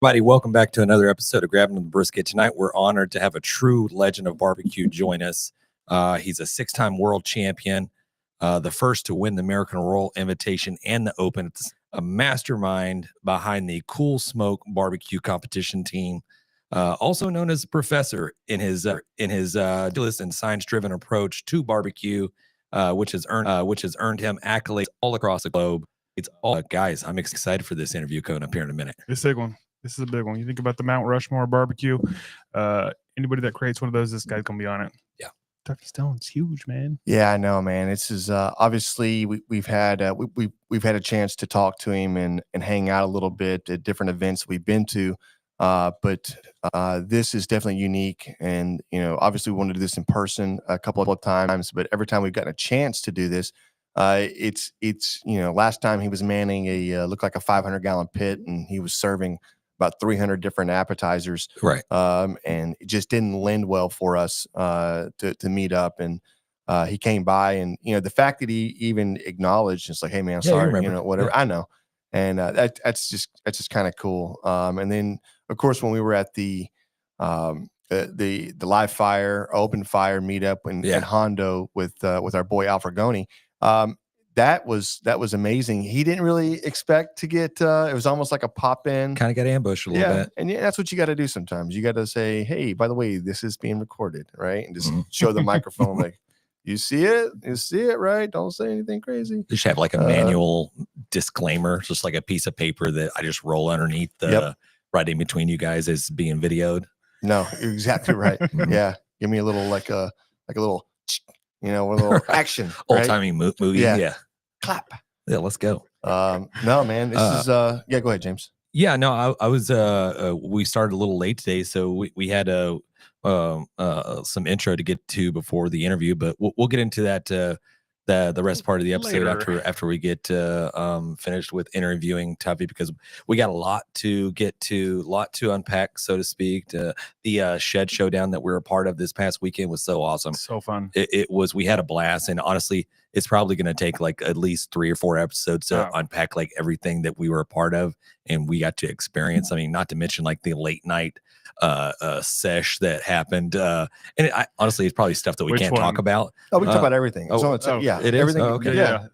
Everybody, welcome back to another episode of Grabbing the Brisket. Tonight, we're honored to have a true legend of barbecue join us. He's a six-time world champion, the first to win the American Royal Invitation and the Open. It's a mastermind behind the Cool Smoke barbecue competition team, also known as Professor in his duelist and science-driven approach to barbecue, which has earned him accolades all across the globe. It's all guys. I'm excited for this interview coming up here in a minute. It's a big one. This is a big one. You think about the Mount Rushmore barbecue. Anybody that creates one of those, this guy's gonna be on it. Yeah, Tuffy Stone's huge, man. Yeah, I know, man. This is obviously we've had a chance to talk to him and hang out a little bit at different events we've been to. But this is definitely unique, and obviously we want to do this in person a couple of times. But every time we've gotten a chance to do this, it's last time he was manning a looked like a 500-gallon pit, and he was serving about 300 different appetizers, right? And it just didn't lend well for us to meet up. And he came by, and the fact that he even acknowledged, it's like, hey man, sorry, whatever. Yeah. I know, and that's just kind of cool. And then of course when we were at the live fire, open fire meetup in Hondo with our boy Alfregoni. That was amazing. He didn't really expect to get it was almost like a pop in. Kind of got ambushed a little bit. And that's what you got to do sometimes. You got to say, hey, by the way, this is being recorded, right? And just show the microphone like, you see it, right? Don't say anything crazy. You should have like a manual disclaimer, just like a piece of paper that I just roll underneath right in between you guys as being videoed. No, you're exactly right. Yeah. Give me a little like a little a little action. Old-timey movie. Yeah. Clap. Yeah, let's go. No, man. This is go ahead, James. Yeah, no, I was we started a little late today, so we had some intro to get to before the interview, but we'll get into that the rest part of the episode after we get finished with interviewing Tuffy, because we got a lot to get to, lot to unpack, so to speak. The shed showdown that we were a part of this past weekend was so awesome. So fun. It was. We had a blast, and honestly, it's probably going to take like at least 3 or 4 episodes to unpack like everything that we were a part of and we got to experience. I mean, not to mention like the late night sesh that happened. And honestly, it's probably stuff that we can't talk about. Oh, we talk about everything. Yeah, it is. Everything. Okay. Yeah.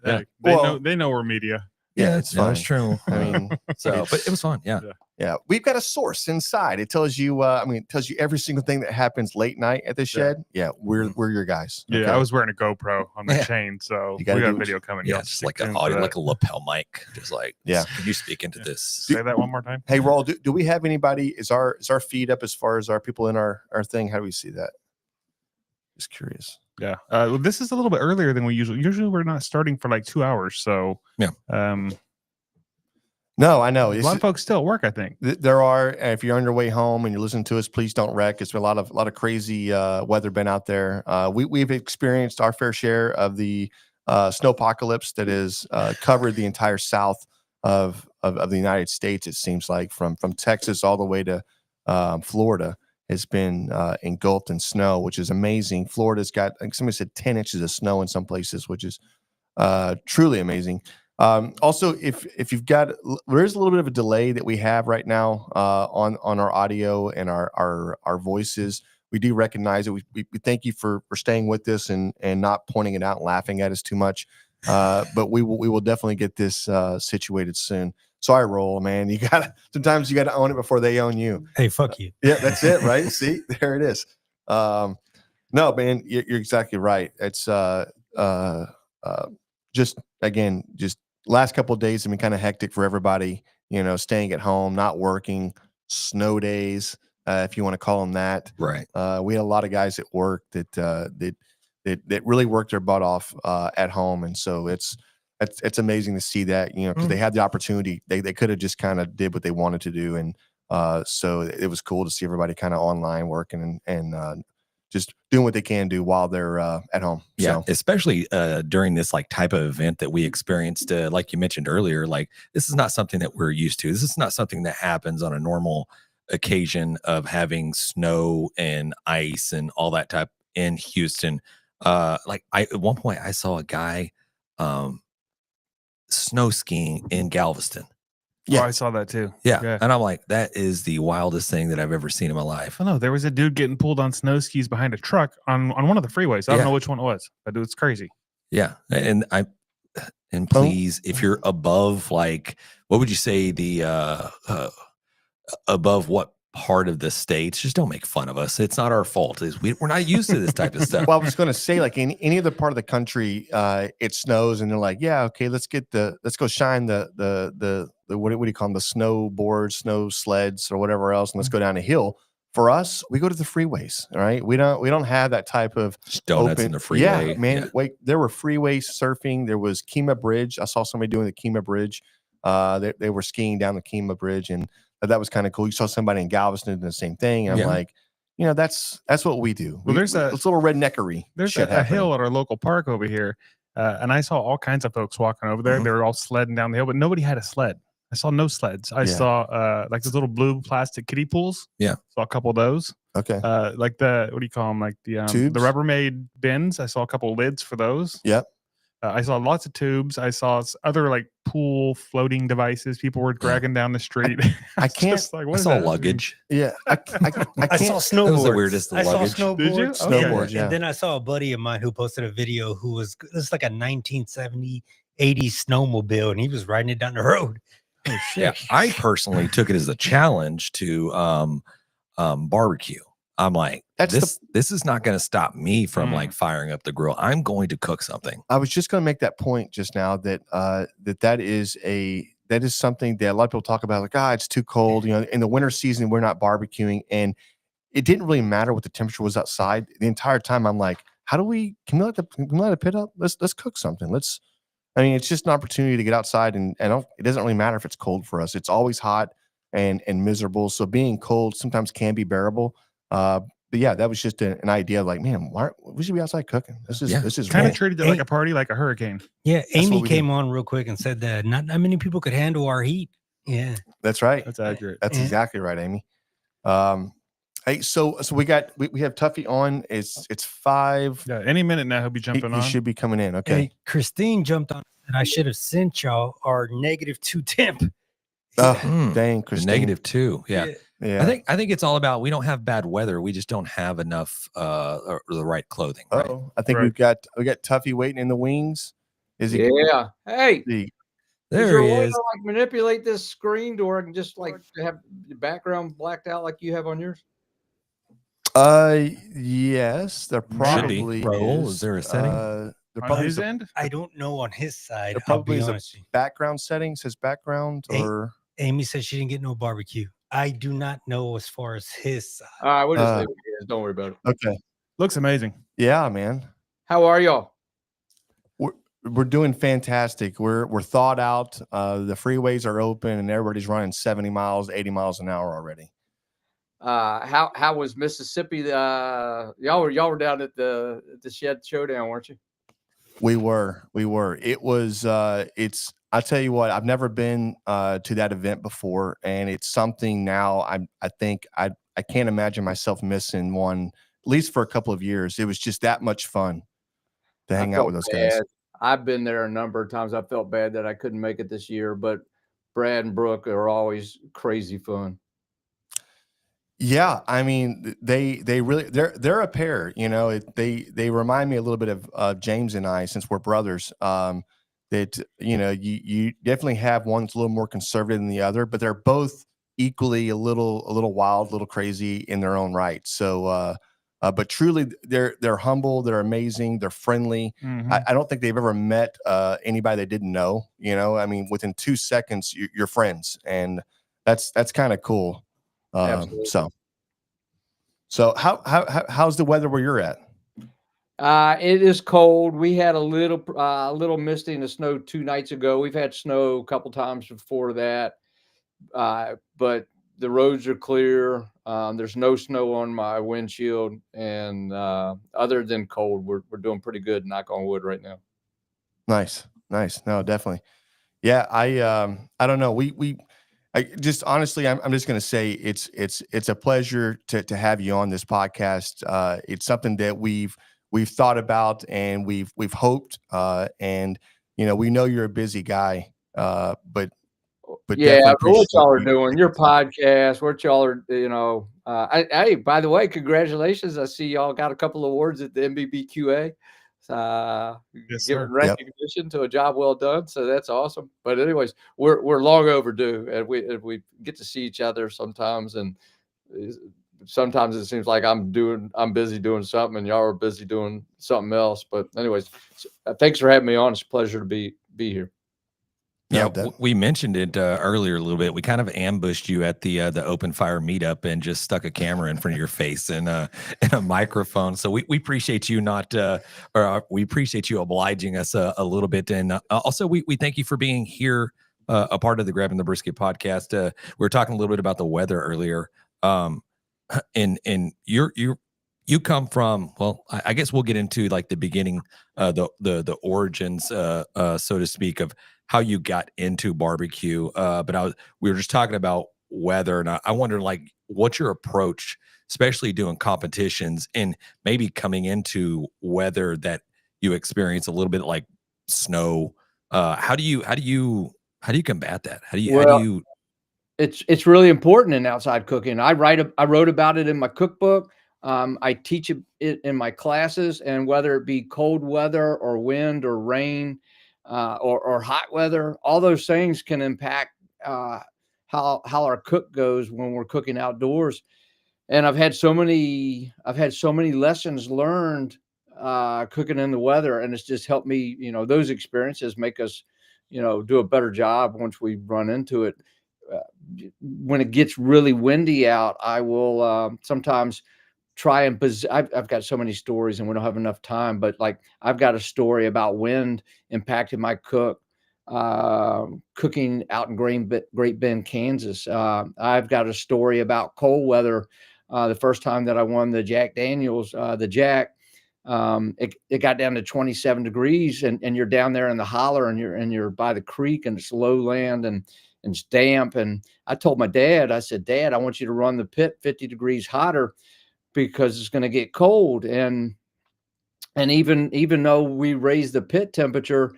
They know we're media. Yeah, it's fine. That's true. I mean, but it was fun. Yeah. We've got a source inside. It tells you, it tells you every single thing that happens late night at the shed. Yeah, we're your guys. Yeah, okay. I was wearing a GoPro on the chain, so we got a video coming. Yeah, just like an audio, like a lapel mic. Just like, can you speak into this? Say that one more time. Hey, Raul, do we have anybody? Is our feed up as far as our people in our thing? How do we see that? Just curious. Yeah. This is a little bit earlier than we usually we're not starting for like 2 hours. So no, I know. A lot of folks still at work, I think. There are. If you're on your way home and you're listening to us, please don't wreck. It's been a lot of crazy weather been out there. We've experienced our fair share of the snowpocalypse that has covered the entire south of the United States. It seems like from Texas all the way to Florida has been engulfed in snow, which is amazing. Florida's got, I think somebody said 10 inches of snow in some places, which is truly amazing. Also, if you've got, there is a little bit of a delay that we have right now on our audio and our voices. We do recognize it. We thank you for staying with us and not pointing it out and laughing at us too much. But we will definitely get this situated soon. Sorry, Roll, man. Sometimes you gotta own it before they own you. Hey, fuck you. Yeah, that's it, right? See, there it is. No, man, you're exactly right. It's just last couple of days have been kind of hectic for everybody. Staying at home, not working, snow days, if you want to call them that. Right. We had a lot of guys at work that really worked their butt off at home, and so it's amazing to see that, because they had the opportunity. They could have just kind of did what they wanted to do, and so it was cool to see everybody kind of online working and just doing what they can do while they're at home. Yeah, so. Especially during this like type of event that we experienced, like you mentioned earlier. Like, this is not something that we're used to. This is not something that happens on a normal occasion of having snow and ice and all that type in Houston. At one point I saw a guy snow skiing in Galveston. Yeah. Oh, I saw that too. Yeah. And I'm like, that is the wildest thing that I've ever seen in my life. I know there was a dude getting pulled on snow skis behind a truck on one of the freeways. I don't know which one it was, but it's crazy. Yeah. And please, if you're above, like, what would you say above what part of the states, just don't make fun of us. It's not our fault. We're not used to this type of stuff. Well, I was going to say, like, in any other part of the country, it snows, and they're like, yeah, okay, let's go shine the what do you call them, the snowboards, snow sleds, or whatever else, and let's go down a hill. For us, we go to the freeways. All right, we don't have that type of just donuts in the freeway. Yeah, man. Yeah. Wait, there were freeway surfing. There was Kemah Bridge. I saw somebody doing the Kemah Bridge. They were skiing down the Kemah Bridge, and that was kind of cool. You saw somebody in Galveston doing the same thing. And I'm like, that's what we do. Well, it's a little redneckery. There's a hill at our local park over here, and I saw all kinds of folks walking over there. They were all sledding down the hill, but nobody had a sled. I saw no sleds. I saw like those little blue plastic kiddie pools. Yeah, saw a couple of those. Okay. Like what do you call them? Like the Rubbermaid bins. I saw a couple of lids for those. Yep. I saw lots of tubes. I saw other like pool floating devices. People were dragging down the street. I can't. Like, I saw luggage. Yeah, I saw snowboards. That was the weirdest. I saw snowboards. Did you? Snowboards, yeah. And then I saw a buddy of mine who posted a video who was like a 1970, 80s snowmobile, and he was riding it down the road. Oh, shit. Yeah, I personally took it as a challenge to barbecue. I'm like, this is not going to stop me from like firing up the grill. I'm going to cook something. I was just going to make that point just now that that is something that a lot of people talk about. Like, it's too cold. You know, in the winter season, we're not barbecuing, and it didn't really matter what the temperature was outside. The entire time, I'm like, can we let the pit up? Let's cook something. I mean, it's just an opportunity to get outside, and it doesn't really matter if it's cold for us. It's always hot and miserable. So being cold sometimes can be bearable. But yeah, that was just an idea. Like, man, we should be outside cooking. This is kind of treated it like a party, like a hurricane. Yeah, Amy came on real quick and said that not many people could handle our heat. Yeah, that's right. That's accurate. That's exactly right, Amy. Hey, so we have Tuffy on. It's 5. Yeah, any minute now he'll be jumping on. He should be coming in. Okay. Hey, Christine jumped on, and I should have sent y'all our -2 temp. Dang, Christine. -2. Yeah. Yeah. I think it's all about, we don't have bad weather. We just don't have enough or the right clothing. Right? I think we got Tuffy waiting in the wings. Is he? Yeah. Hey. There he is. To, like, manipulate this screen to where I can just like have the background blacked out like you have on yours? Yes, there probably is there a setting? On his end? I don't know on his side. There probably is a background setting. Says background, or Amy said she didn't get no barbecue. I do not know as far as his side. We'll just leave it. Don't worry about it. Okay. Looks amazing. Yeah, man. How are y'all? We're doing fantastic. We're thawed out. The freeways are open, and everybody's running 70 miles, 80 miles an hour already. How was Mississippi? Y'all were down at the Shed Showdown, weren't you? We were. It was. I'll tell you what. I've never been to that event before, and it's something now. I think I can't imagine myself missing one, at least for a couple of years. It was just that much fun to hang out with those guys. I've been there a number of times. I felt bad that I couldn't make it this year, but Brad and Brooke are always crazy fun. Yeah, I mean, they're a pair. You know, they remind me a little bit of James and I, since we're brothers. That, you know, you definitely have one that's a little more conservative than the other, but they're both equally a little wild, a little crazy in their own right. So, but truly, they're humble, they're amazing, they're friendly. Mm-hmm. I don't think they've ever met anybody they didn't know. You know, I mean, within 2 seconds, you're friends, and that's kind of cool. So how's the weather where you're at? It is cold. We had a little misty in the snow 2 nights ago. We've had snow a couple times before that, but the roads are clear. There's no snow on my windshield, and other than cold, we're doing pretty good. Knock on wood right now. Nice. No, definitely. Yeah, I don't know. I just honestly, I'm just going to say it's a pleasure to have you on this podcast. It's something that we've thought about, and we've hoped, and you know, we know you're a busy guy, but definitely but what appreciate y'all are you doing, taking your the time. podcast, what y'all are, hey, by the way, congratulations. I see y'all got a couple of awards at the MBBQA. Yes, Giving sir. recognition to a job well done. So that's awesome. But anyways, we're long overdue, and we get to see each other sometimes, and sometimes it seems like I'm busy doing something and y'all are busy doing something else. But anyways, thanks for having me on. It's a pleasure to be here. Yeah, we mentioned it earlier a little bit. We kind of ambushed you at the open fire meetup and just stuck a camera in front of your face and a microphone. So we appreciate you we appreciate you obliging us a little bit. And also we thank you for being here, a part of the Grabbing the Brisket podcast. We were talking a little bit about the weather earlier. And you come from, well, I guess we'll get into like the beginning, the origins, so to speak, of how you got into barbecue. But we were just talking about weather, and I wonder, like, what's your approach, especially doing competitions and maybe coming into weather that you experience a little bit like snow. How do you combat that? How do you It's really important in outside cooking. I wrote about it in my cookbook. I teach it in my classes, and whether it be cold weather or wind or rain, or hot weather, all those things can impact how our cook goes when we're cooking outdoors. And I've had so many lessons learned cooking in the weather, and it's just helped me. Those experiences make us, do a better job once we run into it. When it gets really windy out, I will sometimes try and I've got so many stories and we don't have enough time, but like I've got a story about wind impacting my cooking out in Great Bend, Kansas. I've got a story about cold weather. The first time that I won the Jack Daniels, it got down to 27 degrees and you're down there in the holler and you're by the creek and it's low land and it's damp. And I told my dad, I said, Dad, I want you to run the pit 50 degrees hotter because it's going to get cold. And even though we raised the pit temperature,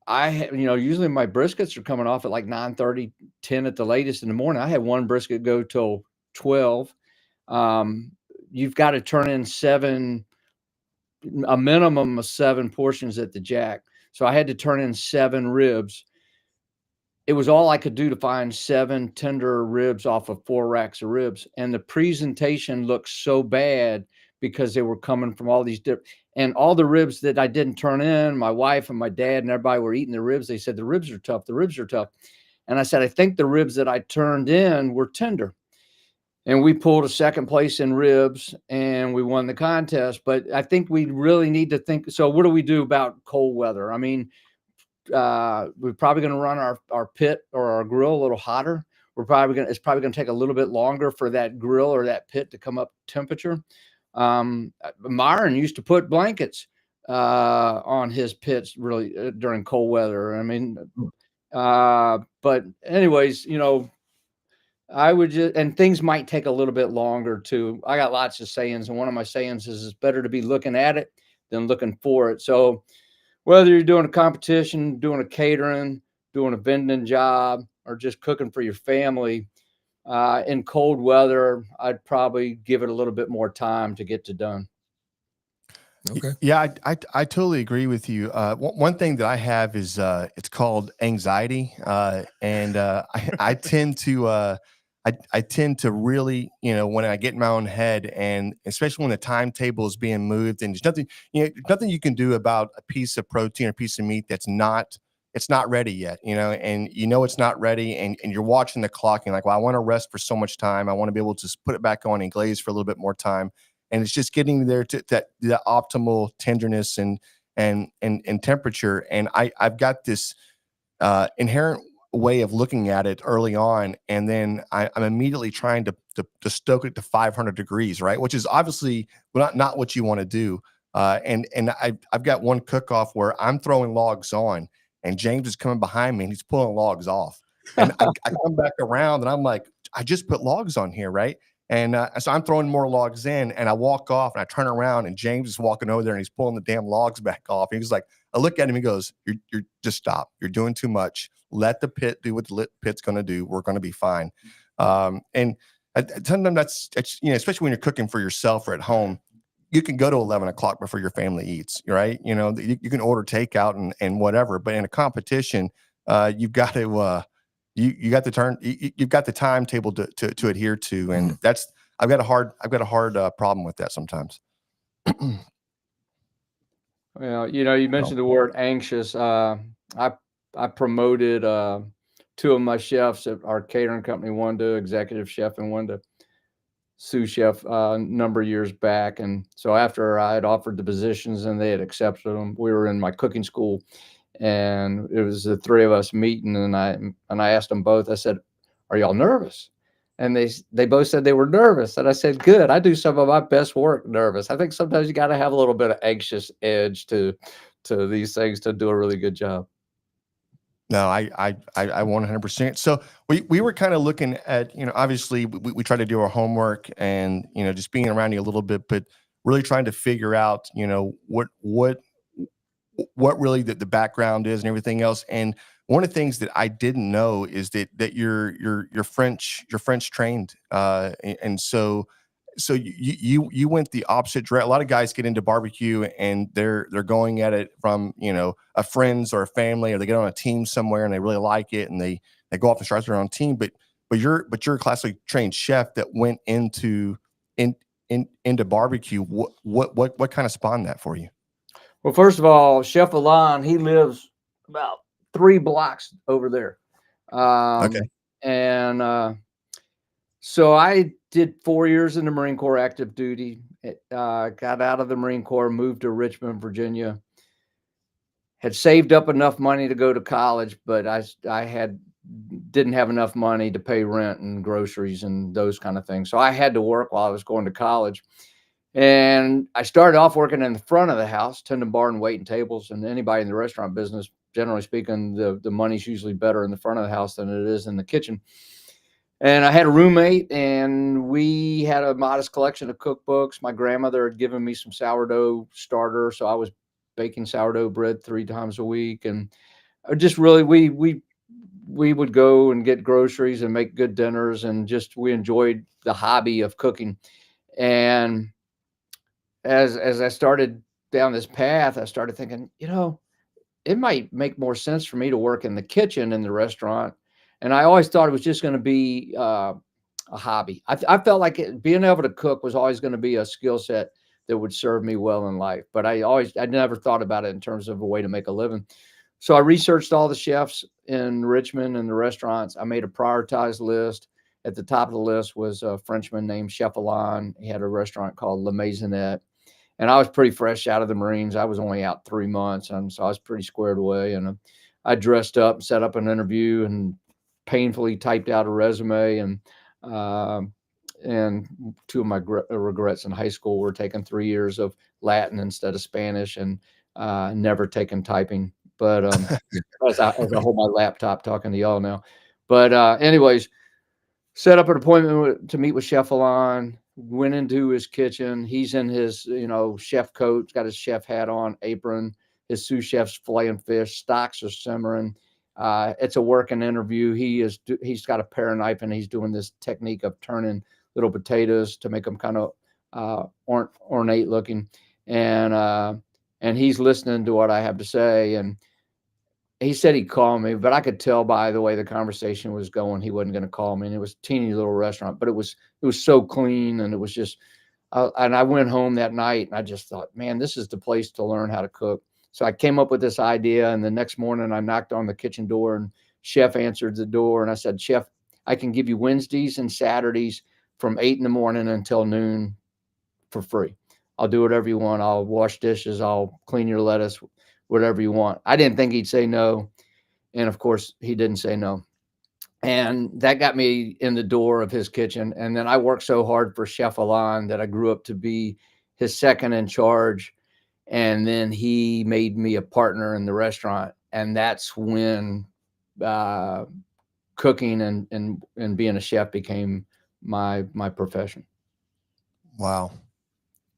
usually my briskets are coming off at like 9:30, 10 at the latest in the morning. I had one brisket go till 12. You've got to turn in a minimum of 7 portions at the Jack. So I had to turn in 7 ribs. It was all I could do to find 7 tender ribs off of 4 racks of ribs. And the presentation looked so bad because they were coming from all these different, and all the ribs that I didn't turn in, my wife and my dad and everybody were eating the ribs. They said, the ribs are tough. The ribs are tough. And I said, I think the ribs that I turned in were tender. And we pulled a second place in ribs and we won the contest. But I think we really need to think. So what do we do about cold weather? I mean, we're probably going to run our pit or our grill a little hotter. It's probably going to take a little bit longer for that grill or that pit to come up temperature. Myron used to put blankets on his pits really during cold weather. I mean, but anyways, I would and things might take a little bit longer too. I got lots of sayings, and one of my sayings is it's better to be looking at it than looking for it. So whether you're doing a competition, doing a catering, doing a vending job, or just cooking for your family, in cold weather, I'd probably give it a little bit more time to get done. Okay. Yeah, I totally agree with you. One thing that I have is it's called anxiety, and I tend to I tend to really, when I get in my own head, and especially when the timetable is being moved, and there's nothing you can do about a piece of protein or piece of meat it's not ready yet, and it's not ready, and you're watching the clock and like, well, I want to rest for so much time. I want to be able to put it back on and glaze for a little bit more time. And it's just getting there to the optimal tenderness and temperature. And I've got this inherent way of looking at it early on, and then I'm immediately trying to stoke it to 500 degrees, right? Which is obviously not what you want to do. And I've got one cook-off where I'm throwing logs on, and James is coming behind me and he's pulling logs off. And I come back around and I'm like, I just put logs on here, right? And so I'm throwing more logs in, and I walk off, and I turn around, and James is walking over there, and he's pulling the damn logs back off. He was like, I look at him, he goes, "You're just stop. You're doing too much. Let the pit do what the pit's going to do. We're going to be fine." And sometimes that's especially when you're cooking for yourself or at home, you can go to 11 o'clock before your family eats, right? You can order takeout and whatever, but in a competition, you've got to. You've got the timetable to adhere to, and I've got a hard problem with that sometimes. Well, you mentioned the word anxious. I promoted 2 of my chefs at our catering company, one to executive chef and one to sous chef, a number of years back. And so after I had offered the positions and they had accepted them, we were in my cooking school. And it was the 3 of us meeting, and I asked them both. I said, "Are y'all nervous?" And they both said they were nervous. And I said, "Good. I do some of my best work nervous." I think sometimes you got to have a little bit of anxious edge to these things to do a really good job. No, I 100%. So we were kind of looking at, obviously we try to do our homework and, just being around you a little bit, but really trying to figure out, what really the background is and everything else. And one of the things that I didn't know is that you're French trained. And so you went the opposite direction. A lot of guys get into barbecue and they're going at it from, a friends or a family, or they get on a team somewhere and they really like it and they go off and start their own team. But you're a classically trained chef that went into barbecue. What kind of spawned that for you? Well, first of all, Chef Alain, he lives about 3 blocks over there. Okay. And so I did 4 years in the Marine Corps active duty. Got out of the Marine Corps, moved to Richmond, Virginia. Had saved up enough money to go to college, but I didn't have enough money to pay rent and groceries and those kind of things. So I had to work while I was going to college. And I started off working in the front of the house, tending bar and waiting tables. And anybody in the restaurant business, generally speaking, the money's usually better in the front of the house than it is in the kitchen. And I had a roommate, and we had a modest collection of cookbooks. My grandmother had given me some sourdough starter, so I was baking sourdough bread 3 times a week. And just really, we would go and get groceries and make good dinners, and we enjoyed the hobby of cooking. And as I started down this path, I started thinking, it might make more sense for me to work in the kitchen in the restaurant. And I always thought it was just going to be a hobby. I felt like being able to cook was always going to be a skill set that would serve me well in life. But I never thought about it in terms of a way to make a living. So I researched all the chefs in Richmond and the restaurants. I made a prioritized list. At the top of the list was a Frenchman named Chef Alain. He had a restaurant called La Maisonette. And I was pretty fresh out of the Marines. I was only out 3 months, and so I was pretty squared away. And I dressed up, set up an interview, and painfully typed out a resume. And 2 of my regrets in high school were taking 3 years of Latin instead of Spanish, and never taking typing. But as I hold my laptop talking to y'all now. But anyways, set up an appointment to meet with Chef Alain. Went into his kitchen. He's in his, chef coat, got his chef hat on, apron. His sous chef's filleting fish. Stocks are simmering. It's a working interview. He's got a pair knife, and he's doing this technique of turning little potatoes to make them kind of ornate looking. And he's listening to what I have to say. And he said he'd call me, but I could tell by the way the conversation was going, he wasn't going to call me. And it was a teeny little restaurant, but it was so clean, and it was just, and I went home that night, and I just thought, man, this is the place to learn how to cook. So I came up with this idea, and the next morning I knocked on the kitchen door, and Chef answered the door, and I said, "Chef, I can give you Wednesdays and Saturdays from 8 in the morning until noon for free. I'll do whatever you want. I'll wash dishes. I'll clean your lettuce, whatever you want." I didn't think he'd say no. And of course he didn't say no. And that got me in the door of his kitchen. And then I worked so hard for Chef Alain that I grew up to be his second in charge. And then he made me a partner in the restaurant. And that's when cooking and being a chef became my profession. Wow.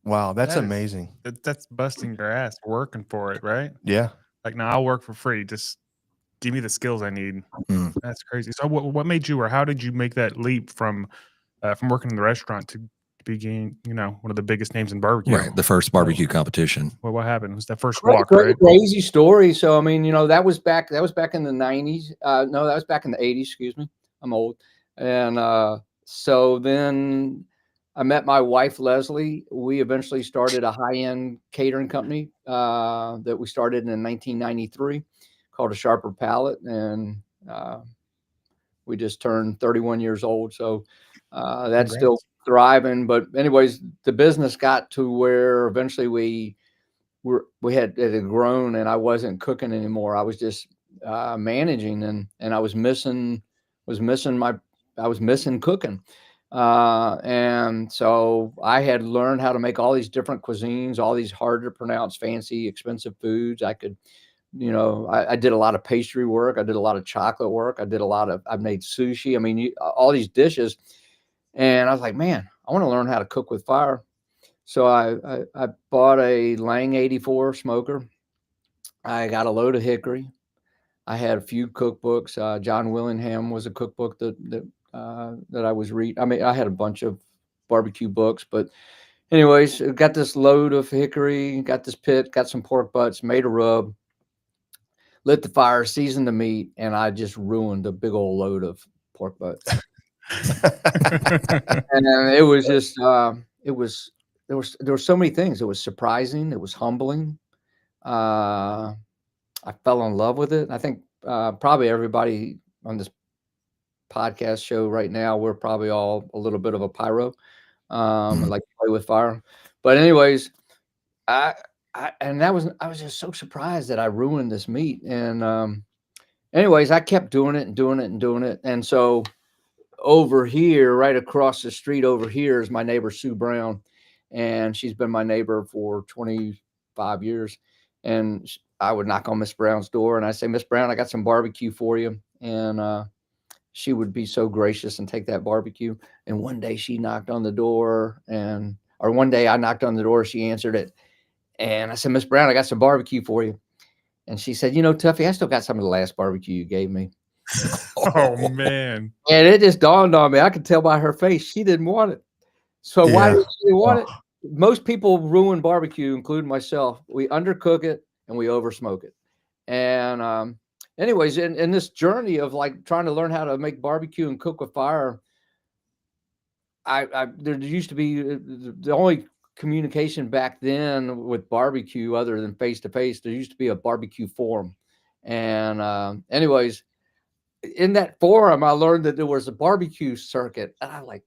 Wow. That's That is- amazing. That's busting your ass working for it, right? Yeah. Like, now I'll work for free. Just give me the skills I need. Mm. That's crazy. So what made you, or how did you make that leap from working in the restaurant to being, one of the biggest names in barbecue? Right. The first barbecue competition. Well, what happened? It was that first Crazy, walk, right? crazy story. So I mean, that was back in the 90s. No, that was back in the 80s. Excuse me, I'm old. And so then I met my wife Leslie. We eventually started a high-end catering company that we started in 1993 called A Sharper Palate, and we just turned 31 years old. So that's still thriving. But anyways, the business got to where eventually we had grown, and I wasn't cooking anymore. I was just managing, and I was missing cooking. And so I had learned how to make all these different cuisines, all these hard to pronounce, fancy, expensive foods. I could, I did a lot of pastry work. I did a lot of chocolate work. I made sushi. I mean, all these dishes. And I was like, man, I want to learn how to cook with fire. So I bought a Lang 84 smoker. I got a load of hickory. I had a few cookbooks. John Willingham was a cookbook that I was reading. I mean, I had a bunch of barbecue books, but anyways, got this load of hickory, got this pit, got some pork butts, made a rub, lit the fire, seasoned the meat, and I just ruined a big old load of pork butts. And it was just, there were so many things. It was surprising. It was humbling. I fell in love with it. I think probably everybody on this podcast show right now, we're probably all a little bit of a pyro. I like to play with fire. But anyways, I was just so surprised that I ruined this meat. And anyways, I kept doing it and doing it and doing it. And so over here, right across the street over here, is my neighbor Sue Brown, and she's been my neighbor for 25 years. And I would knock on Miss Brown's door and I say, Miss Brown, I got some barbecue for you. And she would be so gracious and take that barbecue. And one day she knocked on the door, or one day I knocked on the door, she answered it. And I said, Miss Brown, I got some barbecue for you. And she said, Tuffy, I still got some of the last barbecue you gave me. Oh, man. And it just dawned on me. I could tell by her face she didn't want it. So why did she want it? Most people ruin barbecue, including myself. We undercook it and we oversmoke it. And anyways, in this journey of like trying to learn how to make barbecue and cook with fire, there used to be the only communication back then with barbecue other than face to face. There used to be a barbecue forum, and anyways, in that forum, I learned that there was a barbecue circuit, and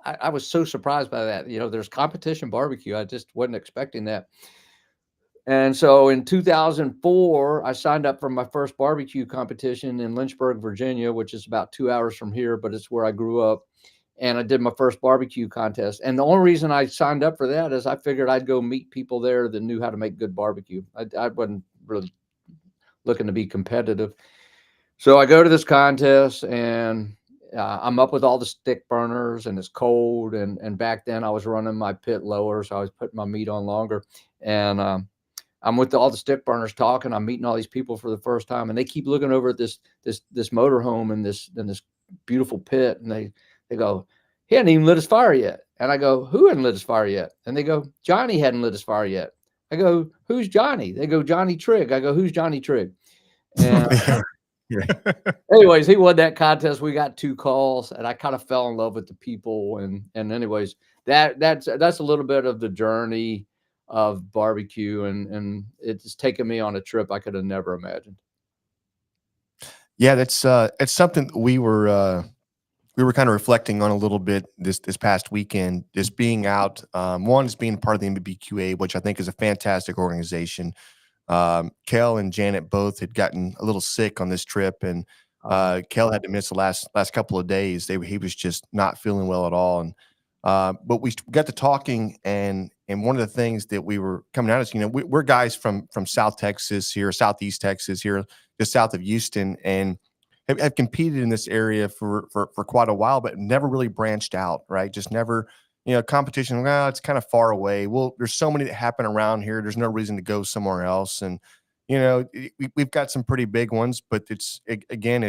I was so surprised by that. There's competition barbecue. I just wasn't expecting that. And so in 2004, I signed up for my first barbecue competition in Lynchburg, Virginia, which is about 2 hours from here, but it's where I grew up. And I did my first barbecue contest. And the only reason I signed up for that is I figured I'd go meet people there that knew how to make good barbecue. I wasn't really looking to be competitive. So I go to this contest, and I'm up with all the stick burners, and it's cold. And back then I was running my pit lower, so I was putting my meat on longer. And I'm with all the stick burners talking. I'm meeting all these people for the first time, and they keep looking over at this motorhome and this beautiful pit, and they go, he hadn't even lit his fire yet. And I go, who hadn't lit his fire yet? And they go, Johnny hadn't lit his fire yet. I go, who's Johnny? They go, Johnny Trigg. I go, who's Johnny Trigg? And anyways, he won that contest. We got 2 calls, and I kind of fell in love with the people. And anyways, that's a little bit of the journey of barbecue, and it's taken me on a trip I could have never imagined. Yeah, that's it's something we were kind of reflecting on a little bit this past weekend, just being out. One is being part of the BBQA, which I think is a fantastic organization. Kel and Janet both had gotten a little sick on this trip, and Kel had to miss the last couple of days. He was just not feeling well at all. And but we got to talking, and one of the things that we were coming out is, we're guys from South Texas here, Southeast Texas here, just south of Houston, and have competed in this area for quite a while, but never really branched out, right? Just never competition, well, it's kind of far away. Well, there's so many that happen around here. There's no reason to go somewhere else. And, we've got some pretty big ones, but it's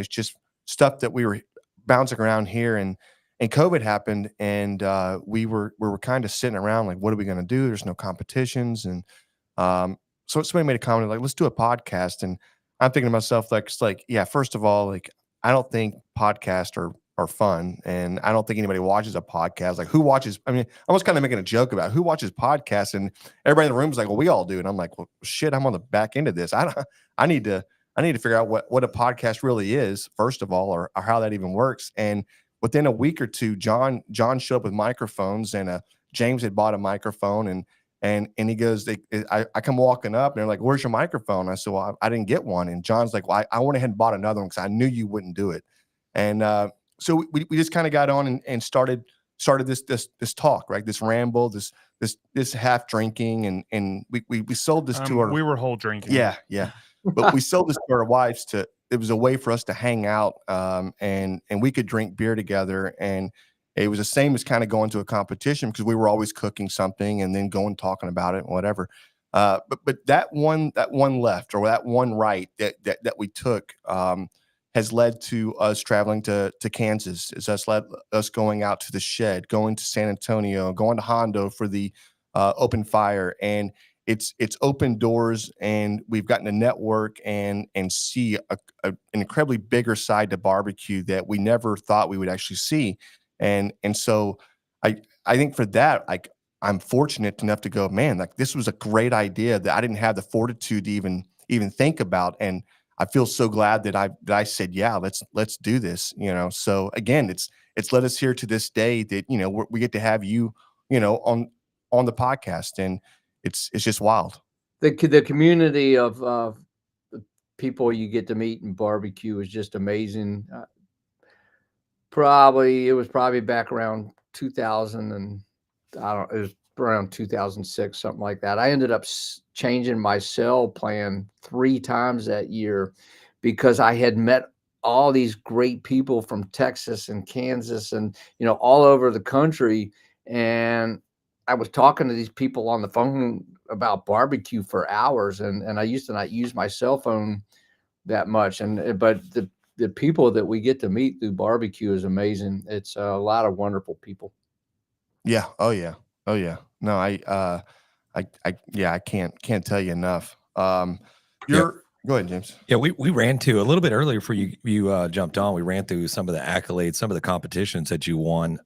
just stuff that we were bouncing around here, and COVID happened, and we were kind of sitting around like, what are we going to do? There's no competitions. And so somebody made a comment like, let's do a podcast. And I'm thinking to myself, yeah, first of all, like, I don't think podcasts are fun, and I don't think anybody watches a podcast. Like, who watches? I mean, I was kind of making a joke about who watches podcasts, and everybody in the room was like, well, we all do. And I'm like, well, shit, I'm on the back end of this. I need to figure out what a podcast really is, first of all, or how that even works. And within a week or two, John showed up with microphones, and James had bought a microphone, and he goes, I come walking up, and they're like, where's your microphone? I said, well, I didn't get one. And John's like, well, I went ahead and bought another one because I knew you wouldn't do it. And so we just kind of got on and started this talk, right? This ramble, this half drinking, and we sold this to our. We were whole drinking. Yeah. But we sold this to our wives it was a way for us to hang out, and we could drink beer together, and it was the same as kind of going to a competition because we were always cooking something and then going talking about it and whatever. But that one left, or that one right that we took, has led to us traveling to Kansas. It's led us going out to the Shed, going to San Antonio, going to Hondo for the Open Fire, and it's opened doors, and we've gotten to network and see an incredibly bigger side to barbecue that we never thought we would actually see, and so I think for that, like, I'm fortunate enough to go, man, like, this was a great idea that I didn't have the fortitude to even think about, and I feel so glad that I said, yeah, let's do this, So again, it's led us here to this day that, we get to have you, on the podcast, and it's just wild. The community of the people you get to meet in barbecue is just amazing. It was probably back around 2000, and it was around 2006, something like that. I ended up changing my cell plan 3 times that year because I had met all these great people from Texas and Kansas and, all over the country. And I was talking to these people on the phone about barbecue for hours. And I used to not use my cell phone that much. But the people that we get to meet through barbecue is amazing. It's a lot of wonderful people. Yeah. Oh yeah. No, I can't tell you enough. Go ahead, James. Yeah, we ran to a little bit earlier before you jumped on. We ran through some of the accolades, some of the competitions that you won.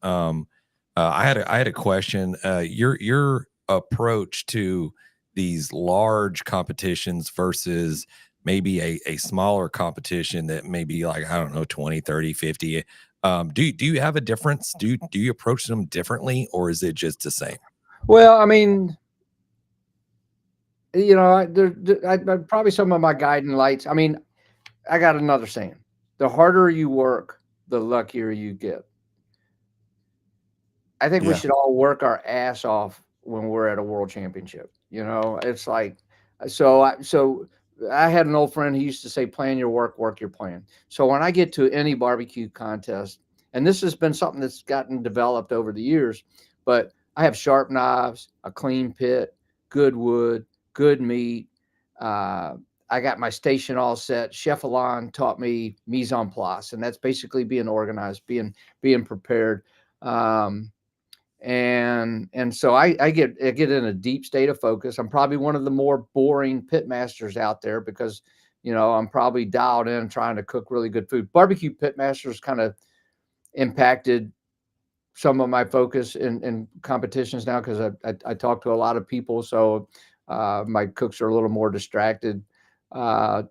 I had a question. Your approach to these large competitions versus maybe a smaller competition that may be like, I don't know, 20, 30, 50. Do you have a difference? Do you approach them differently, or is it just the same? Well, I mean, probably some of my guiding lights. I mean, I got another saying: the harder you work, the luckier you get. I think we should all work our ass off when we're at a world championship. It's like, so I had an old friend who used to say, plan your work, work your plan. So when I get to any barbecue contest, and this has been something that's gotten developed over the years, but I have sharp knives, a clean pit, good wood, good meat. I got my station all set. Chef Alon taught me mise en place, and that's basically being organized, being prepared. And so I get in a deep state of focus. I'm probably one of the more boring pitmasters out there because, I'm probably dialed in trying to cook really good food. Barbecue pitmasters kind of impacted some of my focus in competitions now because I talk to a lot of people. So my cooks are a little more distracted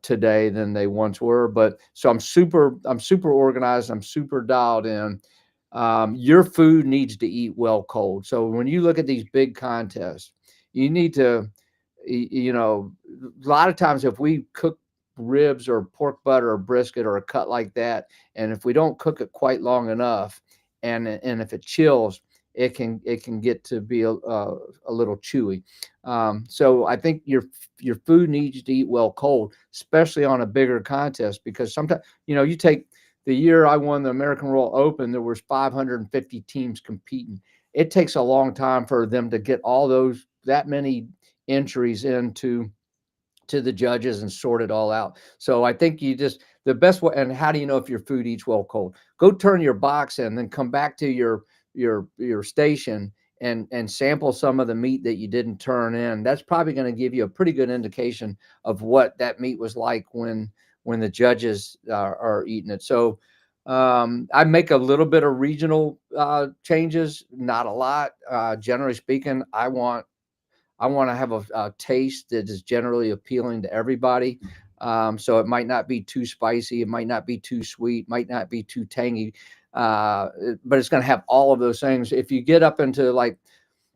today than they once were. But so I'm super organized. I'm super dialed in. Your food needs to eat well cold. So when you look at these big contests, you need to, a lot of times if we cook ribs or pork butter or brisket or a cut like that, and if we don't cook it quite long enough, and if it chills, it can get to be a little chewy. So I think your food needs to eat well cold, especially on a bigger contest, because sometimes, you take the year I won the American Roll Open, there was 550 teams competing. it takes a long time for them to get that many entries into the judges and sort it all out. So I think the best way, and how do you know if your food eats well cold? Go turn your box in, then come back to your station and sample some of the meat that you didn't turn in. That's probably going to give you a pretty good indication of what that meat was like when the judges are eating it. So I make a little bit of regional changes, not a lot. Generally speaking, I want to have a taste that is generally appealing to everybody. So it might not be too spicy. It might not be too sweet, might not be too tangy, but it's going to have all of those things. If you get up into like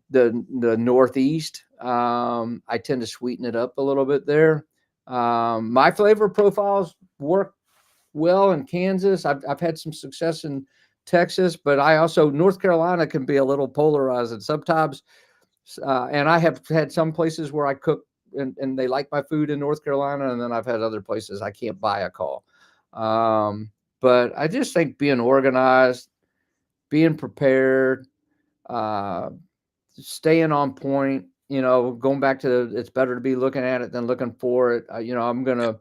the Northeast, I tend to sweeten it up a little bit there. My flavor profiles work well in Kansas. I've had some success in Texas, but North Carolina can be a little polarizing sometimes. And I have had some places where I cook and they like my food in North Carolina. And then I've had other places I can't buy a call. But I just think being organized, being prepared, staying on point, going back to it's better to be looking at it than looking for it. I'm going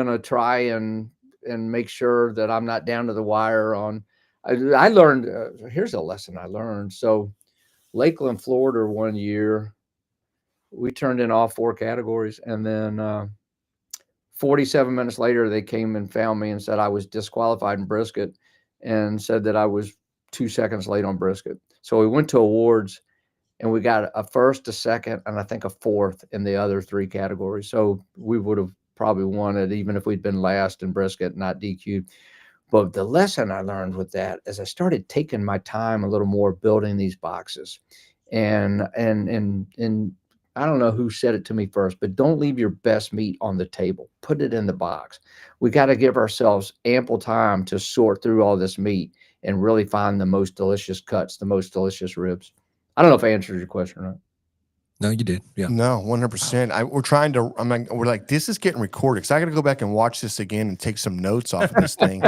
to try and make sure that I'm not down to the wire on, I learned, here's a lesson I learned. So Lakeland, Florida, one year, we turned in all 4 categories. And then 47 minutes later, they came and found me and said I was disqualified in brisket and said that I was 2 seconds late on brisket. So we went to awards and we got a first, a second, and I think a fourth in the other 3 categories. So we would have probably won it even if we'd been last in brisket, not DQ. But the lesson I learned with that is I started taking my time a little more building these boxes. And I don't know who said it to me first, but don't leave your best meat on the table. Put it in the box. We got to give ourselves ample time to sort through all this meat and really find the most delicious cuts, the most delicious ribs. I don't know if I answered your question or not. No, you did. Yeah. No, 100%. We're like, this is getting recorded. So I got to go back and watch this again and take some notes off of this thing.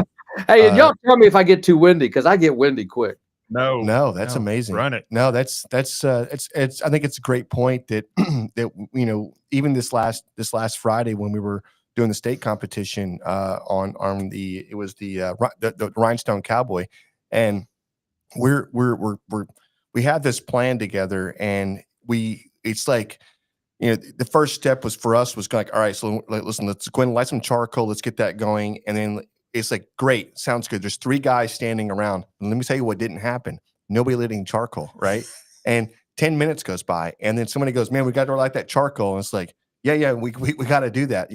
Hey, and y'all tell me if I get too windy, because I get windy quick. No, that's amazing. Run it. No, it's I think it's a great point that that even this last Friday when we were doing the state competition on the Rhinestone Cowboy, and we had this plan together, and it's like, the first step was for us was like, all right, so listen, let's go ahead and light some charcoal, let's get that going, and then it's like, great, sounds good. There's 3 guys standing around. And let me tell you what didn't happen. Nobody lit any charcoal, right? And 10 minutes goes by, and then somebody goes, man, we got to light that charcoal. And it's like, yeah, we got to do that,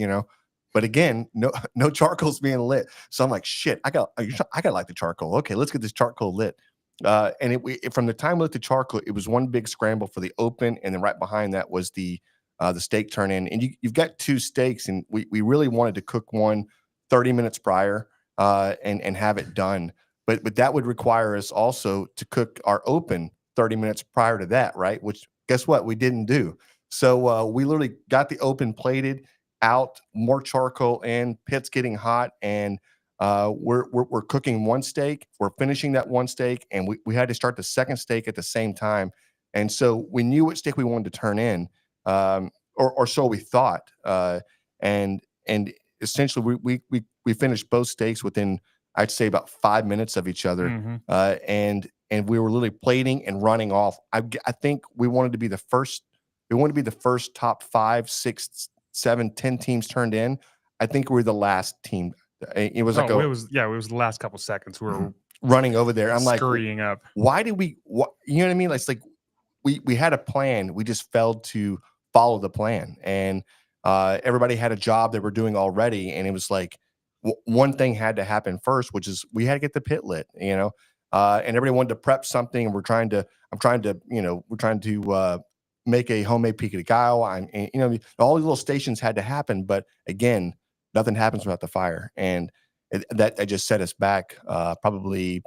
But again, no charcoal's being lit. So I'm like, shit, I got to light the charcoal. Okay, let's get this charcoal lit. And from the time we lit the charcoal, it was one big scramble for the open, and then right behind that was the steak turn in. And you've got 2 steaks, and we really wanted to cook one 30 minutes prior and have it done. But that would require us also to cook our open 30 minutes prior to that, right? Which, guess what? We didn't do. So we literally got the open plated out, more charcoal in, pit's getting hot, and we're cooking one steak. We're finishing that one steak, and we had to start the second steak at the same time. And so we knew what steak we wanted to turn in, or so we thought. And essentially, we finished both steaks within, I'd say, about 5 minutes of each other. Mm-hmm. And we were literally plating and running off. I think we wanted to be the first. We wanted to be the first top 5, 6, 7, 10 teams turned in. I think we were the last team. It was it was the last couple seconds. We were running over there. I'm like scurrying up. Why did we? You know what I mean? It's like we had a plan. We just failed to follow the plan, and everybody had a job they were doing already, and it was like one thing had to happen first, which is we had to get the pit lit. And everybody wanted to prep something, and we're trying to make a homemade pico de gallo. All these little stations had to happen, but again, nothing happens without the fire, and that just set us back probably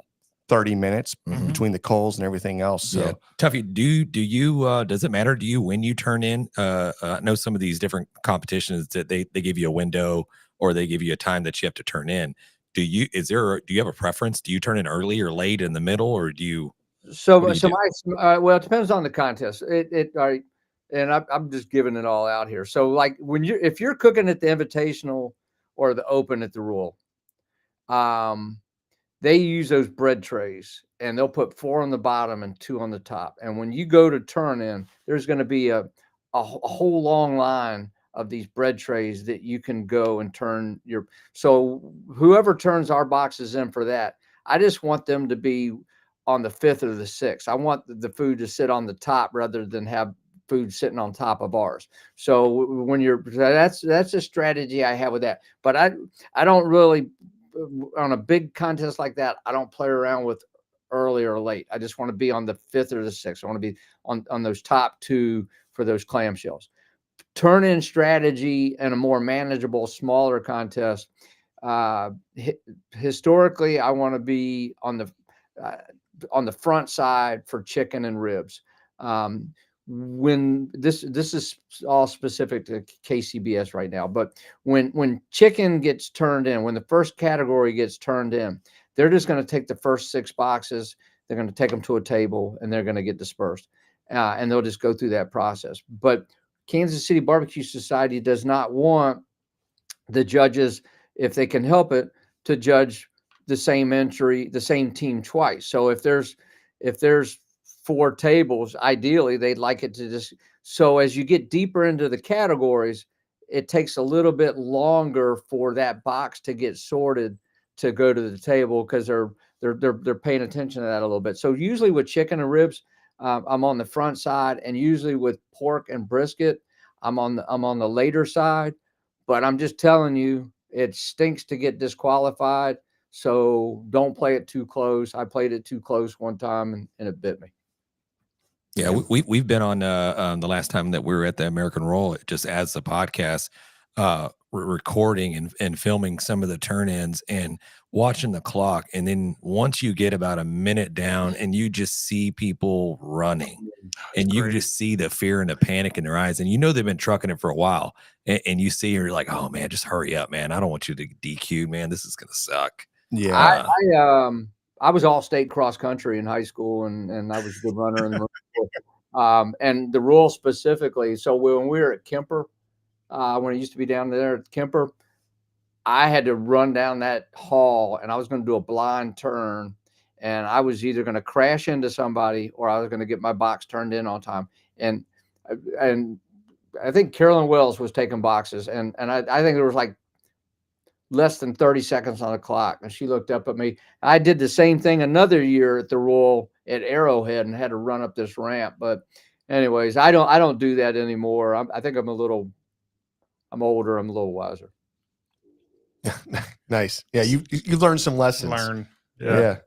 30 minutes between the coals and everything else. So, yeah. Tuffy, do you does it matter to you when you turn in? I know some of these different competitions that they give you a window or they give you a time that you have to turn in. Do you have a preference? Do you turn in early or late, in the middle, or do you So, What do you so do? well, it depends on the contest. All right, and I'm just giving it all out here. So, like if you're cooking at the Invitational or the Open at the Royal, um, they use those bread trays, and they'll put 4 on the bottom and 2 on the top. And when you go to turn in, there's going to be a whole long line of these bread trays that you can go and turn your. So whoever turns our boxes in for that, I just want them to be on the 5th or the 6th. I want the food to sit on the top rather than have food sitting on top of ours. So when that's a strategy I have with that. But I don't really, on a big contest like that, I don't play around with early or late. I just want to be on the 5th or the 6th. I want to be on those top 2 for those clamshells. Turn in strategy and a more manageable, smaller contest. Historically, I want to be on the front side for chicken and ribs. When this is all specific to KCBS right now, but when chicken gets turned in, when the first category gets turned in, they're just going to take the first 6 boxes. They're going to take them to a table and they're going to get dispersed, and they'll just go through that process. But Kansas City Barbecue Society does not want the judges, if they can help it, to judge the same entry, the same team twice. So if there's 4 tables, ideally they'd like it to just. So as you get deeper into the categories, it takes a little bit longer for that box to get sorted to go to the table, because they're paying attention to that a little bit. So usually with chicken and ribs, I'm on the front side, and usually with pork and brisket, I'm on the later side. But I'm just telling you, it stinks to get disqualified. So don't play it too close. I played it too close one time, and it bit me. Yeah, we've been on the last time that we were at the American Roll, just as the podcast, recording and filming some of the turn-ins and watching the clock. And then once you get about a minute down and you just see people running, and you just see the fear and the panic in their eyes, and you know they've been trucking it for a while, and you see you're like, oh man, just hurry up, man. I don't want you to DQ, man. This is gonna suck. Yeah. I was all state cross country in high school, and I was a good runner in the and the rule specifically. So when we were at Kemper, when it used to be down there at Kemper, I had to run down that hall, and I was going to do a blind turn, and I was either going to crash into somebody or I was going to get my box turned in on time. And I think Carolyn Wells was taking boxes, and I think there was like less than 30 seconds on the clock. And she looked up at me. I did the same thing another year at the Royal at Arrowhead and had to run up this ramp. But anyways, I don't do that anymore. I think I'm older. I'm a little wiser. Nice. Yeah. You learned some lessons. Yeah.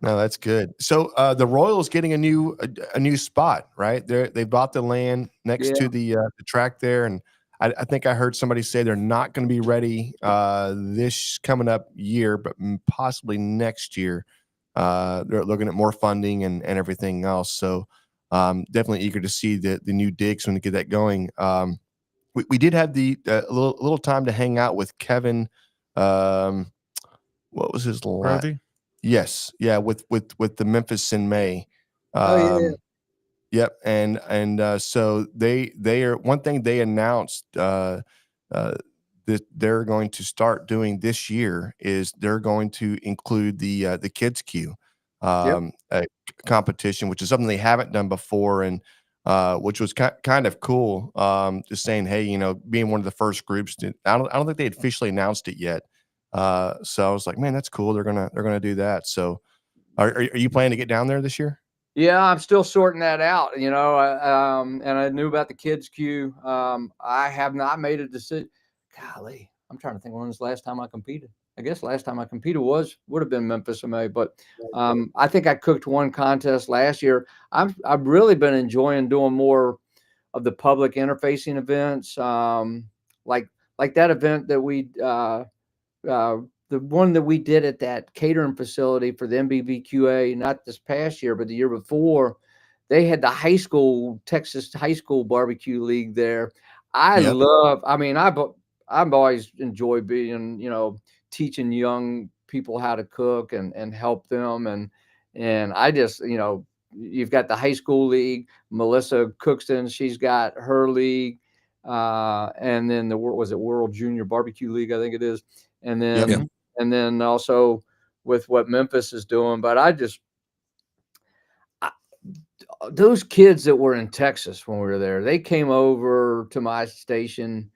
No, that's good. So the Royals getting a new spot, right? They bought the land next to the track there, and I think I heard somebody say they're not going to be ready this coming up year, but possibly next year. They're looking at more funding and everything else. So definitely eager to see the new digs when they get that going. We did have the little time to hang out with Kevin. What was his last? Yes, yeah, with the Memphis in May. Yep, and so they are, one thing they announced that they're going to start doing this year is they're going to include the kids queue competition, which is something they haven't done before, and which was kind of cool. Just saying, hey, being one of the first groups I don't think they officially announced it yet. So I was like, man, that's cool. They're gonna do that. So are you planning to get down there this year? Yeah, I'm still sorting that out, and I knew about the kids queue. I have not made a decision. Golly, I'm trying to think when was the last time I competed. I guess last time I competed would have been Memphis in May, but I think I cooked one contest last year. I've really been enjoying doing more of the public interfacing events, like that event that we the one that we did at that catering facility for the MBBQA, not this past year, but the year before. They had the Texas High School Barbecue League there. I've always enjoyed being, teaching young people how to cook and help them. And I just, you've got the high school league, Melissa Cookston, she's got her league. And then was it World Junior Barbecue League? I think it is. And then, and then also with what Memphis is doing. But those kids that were in Texas when we were there, they came over to my station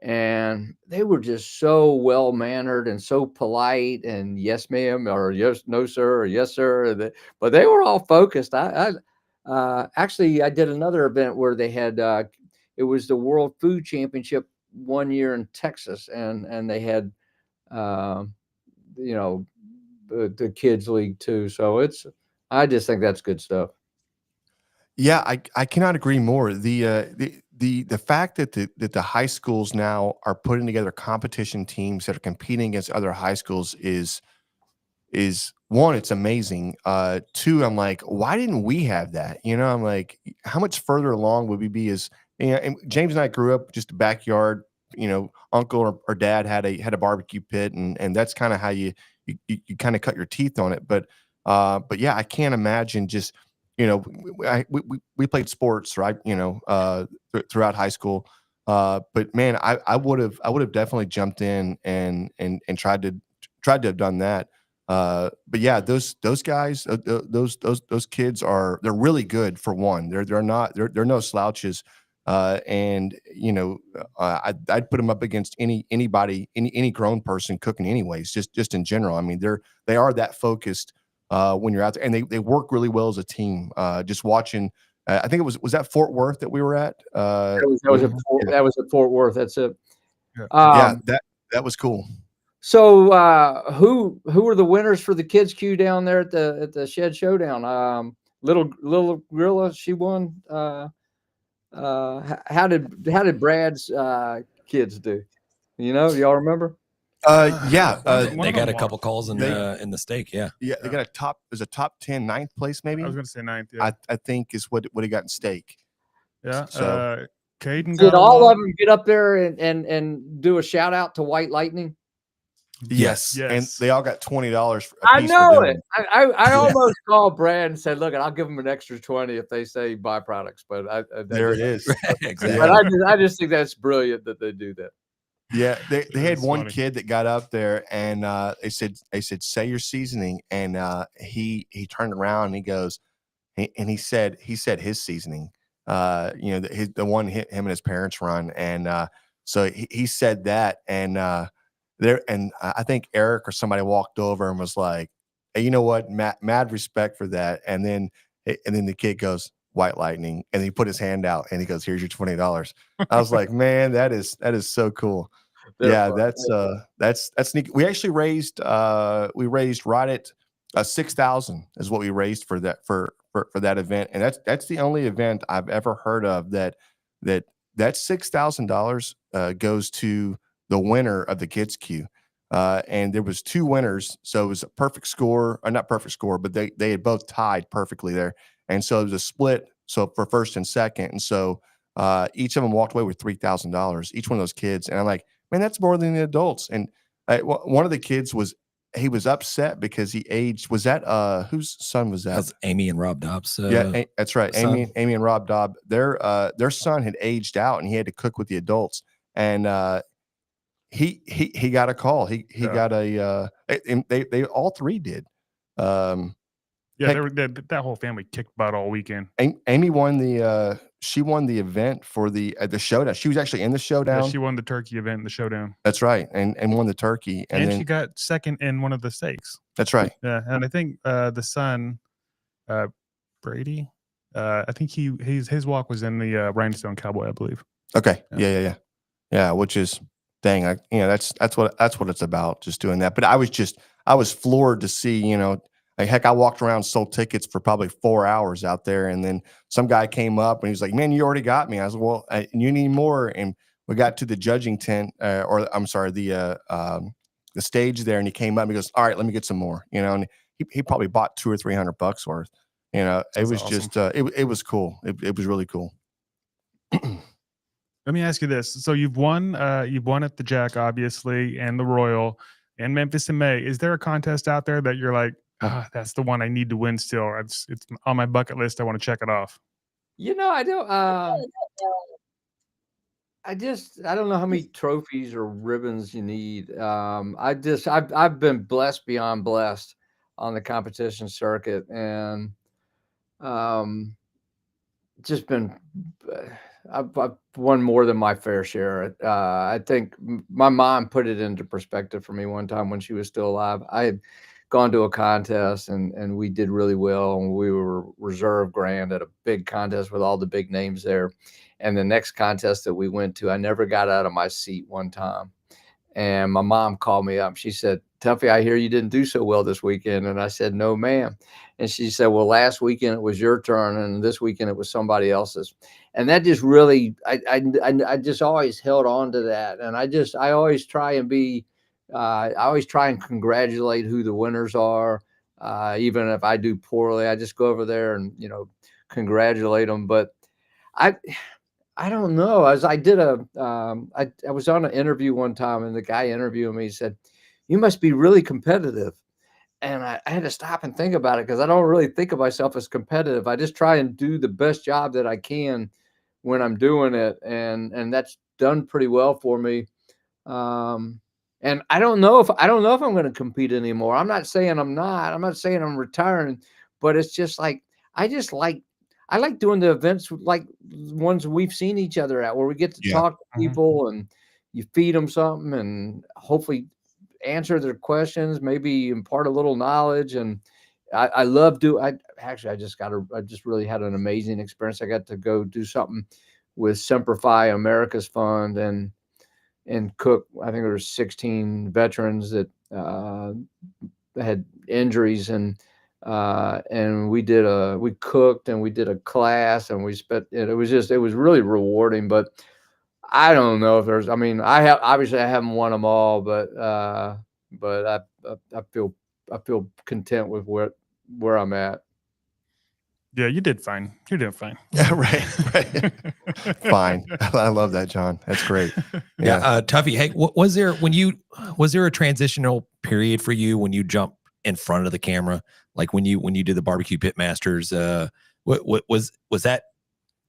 and they were just so well mannered and so polite and yes, ma'am, or yes, no, sir, or yes, sir. But they were all focused. Actually, I did another event where they had, it was the World Food Championship one year in Texas, and they had, the kids league too. So I just think that's good stuff. Yeah, I cannot agree more. The fact that the high schools now are putting together competition teams that are competing against other high schools is one, it's amazing. Two, I'm like, why didn't we have that? I'm like, how much further along would we be as, and James and I grew up just a backyard, uncle or dad had a barbecue pit, and that's kind of how you kind of cut your teeth on it. But yeah, I can't imagine just, we played sports, right? Throughout high school. But man, I would have definitely jumped in and tried to have done that. But yeah, those guys, those kids they're really good for one. They're no slouches. And I'd put them up against anybody, any grown person cooking anyways, just in general. I mean, they are that focused when you're out there, and they work really well as a team. Just watching, I think was that Fort Worth that we were at. That was at Fort Worth. That's it. Yeah, that was cool. So who were the winners for the kids queue down there at the Shed Showdown? Little Gorilla, she won. How did Brad's kids do? Y'all remember? Yeah, they got a couple calls in the stake. Yeah, they got a top 10, 9th place maybe. I was going to say 9th. Yeah, I think is what he got in stake. Yeah. So Caden did all of them get up there and do a shout out to White Lightning? Yes. And they all got $20. I know it. I almost called Brad and said, "Look, I'll give them an extra 20 if they say byproducts." But there it is. Exactly. But I just think that's brilliant that they do that. Yeah, they had one kid that got up there and they said say your seasoning, and he turned around and he goes and he said his seasoning, the one him and his parents run, and so he said that, and I think Eric or somebody walked over and was like, "Hey, you know what? Mad respect for that." And then the kid goes, "White Lightning," and he put his hand out and he goes, "Here's your $20." I was like, "Man, that is so cool." Yeah, that's sneaky. We actually raised right at 6,000 is what we raised for that for that event, and that's the only event I've ever heard of that $6,000 goes to the winner of the kids queue. And there was 2 winners, so it was a perfect score, or not perfect score, but they had both tied perfectly there, and so it was a split. So for first and second, and so each of them walked away with $3,000, each one of those kids, and I'm like, man, that's more than the adults. And one of the kids was upset because he aged. Was that whose son was that? That's Amy and Rob Dobbs. Yeah, that's right. Son. Amy and Rob Dobb. Their son had aged out, and he had to cook with the adults, and he got a call. He got a. And they all 3 did. That whole family kicked butt all weekend. Amy won she won the event for the showdown. She was actually in the showdown. Yeah, she won the turkey event in the showdown. That's right, and won the turkey, and then she got second in one of the stakes. That's right. Yeah, and I think the son, Brady, I think his walk was in the Rhinestone Cowboy, I believe. Okay. Yeah. Which is, dang, that's what it's about, just doing that. But I was floored to see, like, heck, I walked around, sold tickets for probably 4 hours out there, and then some guy came up and he was like, "Man, you already got me." I was like, "Well, you need more." And we got to the judging tent, or I'm sorry, the stage there, and he came up and he goes, "All right, let me get some more." And he probably bought $200 or $300 worth. It was awesome. Just it was cool. It was really cool. Let me ask you this: so you've won at the Jack, obviously, and the Royal, and Memphis in May. Is there a contest out there that you're like, That's the one I need to win still. It's on my bucket list. I want to check it off. I don't. I don't know how many trophies or ribbons you need. I've been blessed beyond blessed on the competition circuit, and just been. I've won more than my fair share. I think my mom put it into perspective for me one time when she was still alive. I had gone to a contest and we did really well, and we were reserve grand at a big contest with all the big names there. And the next contest that we went to, I never got out of my seat one time. And my mom called me up. She said, "Tuffy, I hear you didn't do so well this weekend." And I said, "No, ma'am." And she said, "Well, last weekend it was your turn, and this weekend it was somebody else's." And that just really, I just always held on to that. And I always try and be, I always try and congratulate who the winners are. Even if I do poorly, I just go over there and, congratulate them. But I don't know. I was on an interview one time, and the guy interviewing me said, "You must be really competitive." And I had to stop and think about it, because I don't really think of myself as competitive. I just try and do the best job that I can when I'm doing it. And that's done pretty well for me. And I don't know if I'm going to compete anymore. I'm not saying I'm not. I'm not saying I'm retiring, but it's just like, I like doing the events like ones we've seen each other at, where we get to talk to people and you feed them something and hopefully answer their questions, maybe impart a little knowledge. And I love I just really had an amazing experience. I got to go do something with Simplify America's Fund and cook. I think there were 16 veterans that had injuries, and we cooked and we did a class, and we spent, it was really rewarding. But I don't know if there's, I haven't won them all, but I feel content with where I'm at. Yeah, you did fine. You did fine. Yeah, right. Fine. I love that, John. That's great. Yeah. Tuffy, hey, was there a transitional period for you when you jumped in front of the camera, like when you did the barbecue pitmasters? What was that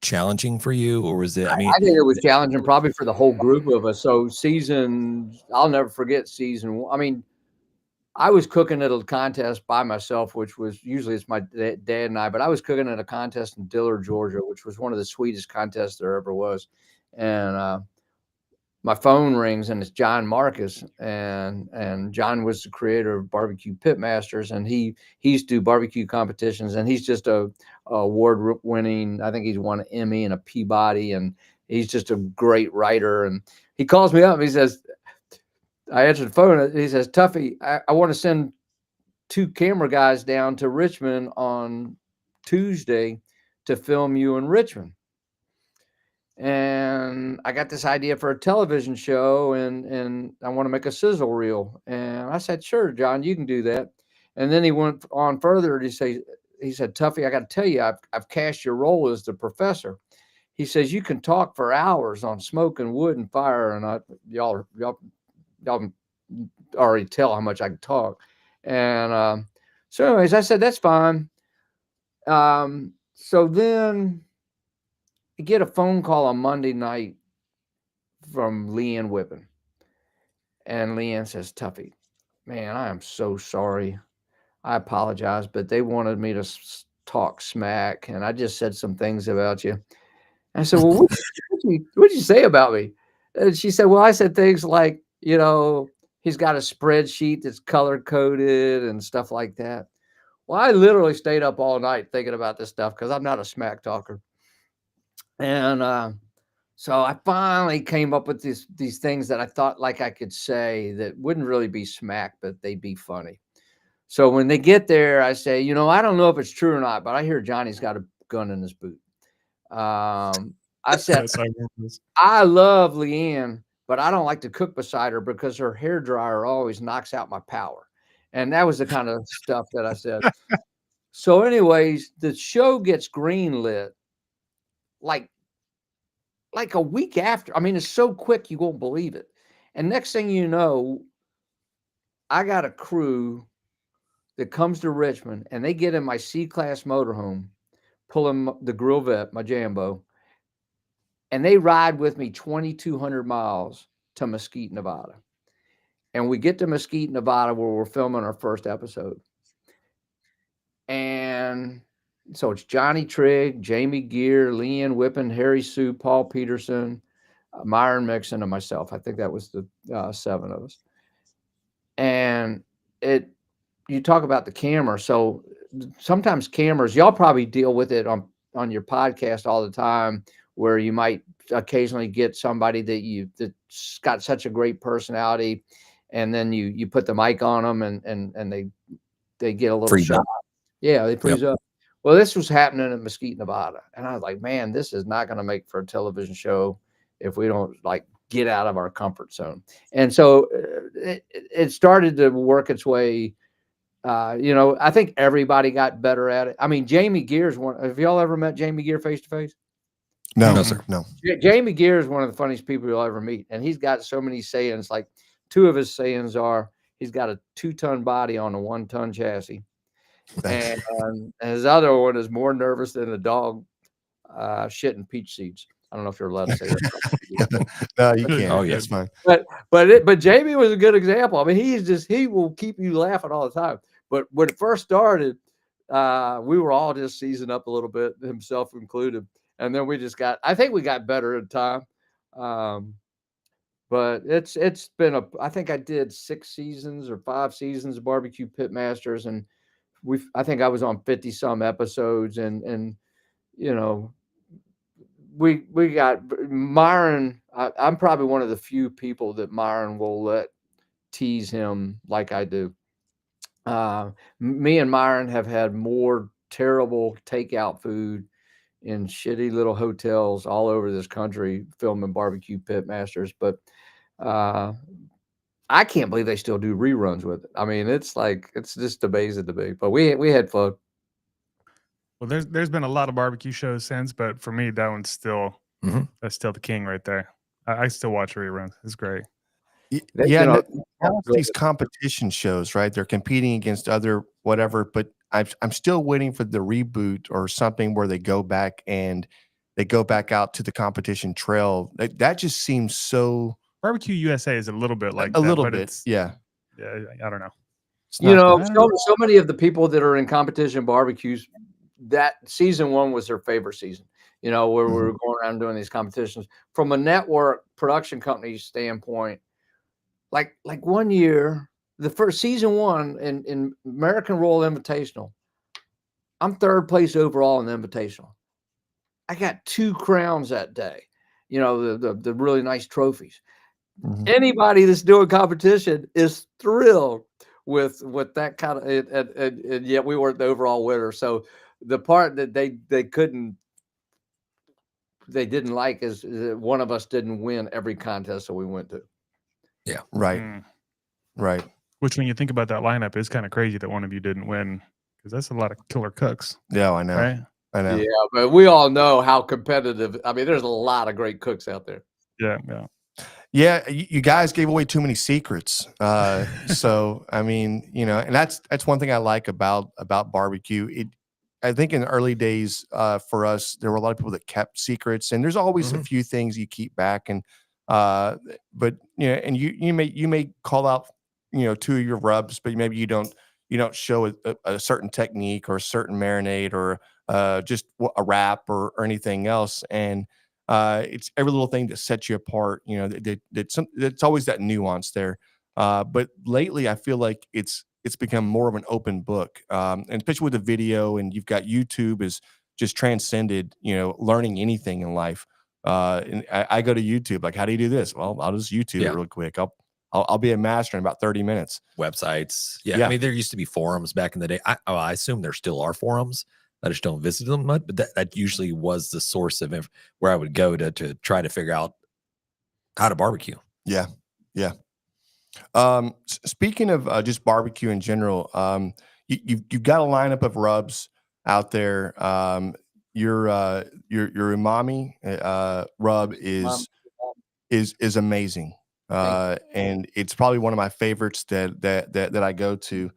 challenging for you, or was it? I think it was challenging probably for the whole group of us. So I'll never forget season 1. I was cooking at a contest by myself, which was usually it's my dad and I, but I was cooking at a contest in Dillard, Georgia, which was one of the sweetest contests there ever was. And my phone rings, and it's John Marcus, and John was the creator of BBQ Pitmasters, and he used to do barbecue competitions, and he's just a award-winning. I think he's won an Emmy and a Peabody, and he's just a great writer. And he calls me up, and he says, I answered the phone, and he says, "Tuffy, I want to send 2 camera guys down to Richmond on Tuesday to film you in Richmond. And I got this idea for a television show, and I want to make a sizzle reel." And I said, "Sure, John, you can do that." And then he went on further, and he said, "Tuffy, I got to tell you, I've cast your role as the professor." He says, "You can talk for hours on smoke and wood and fire." And y'all already tell how much I can talk. And so anyways, I said, "That's fine." So then I get a phone call on Monday night from Leanne Whippen. And Leanne says, "Tuffy, man, I am so sorry. I apologize, but they wanted me to talk smack, and I just said some things about you." And I said, "Well, what'd you say about me?" And she said, "Well, I said things like, he's got a spreadsheet that's color-coded and stuff like that." Well, I literally stayed up all night thinking about this stuff, because I'm not a smack talker. And so I finally came up with these things that I thought like I could say that wouldn't really be smack, but they'd be funny. So when they get there, I say, "I don't know if it's true or not, but I hear Johnny's got a gun in his boot." I said, "I love Leanne, but I don't like to cook beside her because her hair dryer always knocks out my power." And that was the kind of stuff that I said. So anyways, the show gets greenlit like a week after. It's so quick, you won't believe it. And next thing you know, I got a crew that comes to Richmond and they get in my C-Class motorhome, pulling the Grill Vet, my Jambo, and they ride with me 2,200 miles to Mesquite, Nevada. And we get to Mesquite, Nevada, where we're filming our first episode. And so it's Johnny Trigg, Jamie Geer, Leanne Whippen, Harry Sue, Paul Peterson, Myron Mixon, and myself. I think that was the 7 of us. And you talk about the camera. So sometimes cameras, y'all probably deal with it on your podcast all the time, where you might occasionally get somebody that's got such a great personality, and then you put the mic on them and they get a little Freeze shy. up. Yeah, they freeze up. Well, this was happening in Mesquite, Nevada. And I was like, man, this is not going to make for a television show if we don't like get out of our comfort zone. And so it started to work its way. I think everybody got better at it. I mean, Jamie Geer's one. Have y'all ever met Jamie Geer face to face? No, sir. No. Jamie Geer is one of the funniest people you'll ever meet. And he's got so many sayings. Like 2 of his sayings are, he's got a 2-ton body on a 1-ton chassis. And his other one is more nervous than a dog shitting peach seeds. I don't know if you're allowed to say that. No, you can't. Oh, yeah. That's fine. But Jamie was a good example. I mean, he will keep you laughing all the time. But when it first started, we were all just seasoned up a little bit, himself included. And then I think we got better in time. But it's been I think I did 6 seasons or 5 seasons of Barbecue Pitmasters, and I think I was on 50 some episodes, and we got Myron. I'm probably one of the few people that Myron will let tease him like I do. Me and Myron have had more terrible takeout food in shitty little hotels all over this country filming Barbecue Pitmasters, but I can't believe they still do reruns with it. I mean, it's just amazing to me. But we had fun. Well, there's been a lot of barbecue shows since, but for me, that one's still that's still the king right there. I still watch reruns. It's great. Yeah, all these competition shows, right? They're competing against other whatever, but I'm still waiting for the reboot or something where they go back out to the competition trail. That just seems so. Barbecue USA is a little bit like a little but bit, yeah. I don't know. So many of the people that are in competition barbecues, that season 1 was their favorite season. Where we were going around doing these competitions. From a network production company standpoint, like one year, the first season 1 in American Royal Invitational, I'm 3rd place overall in the Invitational. I got 2 crowns that day. The really nice trophies. Anybody that's doing competition is thrilled with that kind of, and yet we weren't the overall winner. So the part that they didn't like is that one of us didn't win every contest that we went to. Yeah. Right. Right. Which, when you think about that lineup, is kind of crazy that one of you didn't win, because that's a lot of killer cooks. Yeah, I know. Right? I know. Yeah, but we all know how competitive. I mean, there's a lot of great cooks out there. Yeah, you guys gave away too many secrets. So I mean, and that's one thing I like about barbecue. I think in the early days, for us, there were a lot of people that kept secrets, and there's always a few things you keep back. And but and you may call out 2 of your rubs, but maybe you don't show a certain technique or a certain marinade or just a wrap or anything else. And it's every little thing that sets you apart. It's always that nuance there. But lately, I feel like it's become more of an open book, and especially with the video, and you've got YouTube is just transcended. Learning anything in life. And I go to YouTube, like, how do you do this? Well, I'll just YouTube it real quick. I'll be a master in about 30 minutes. Websites. Yeah. I mean, there used to be forums back in the day. I assume there still are forums. I just don't visit them much, but that usually was the source of where I would go to try to figure out how to barbecue. Yeah. Yeah. Speaking of just barbecue in general, you've got a lineup of rubs out there. Your umami rub is amazing. And it's probably one of my favorites that I go to.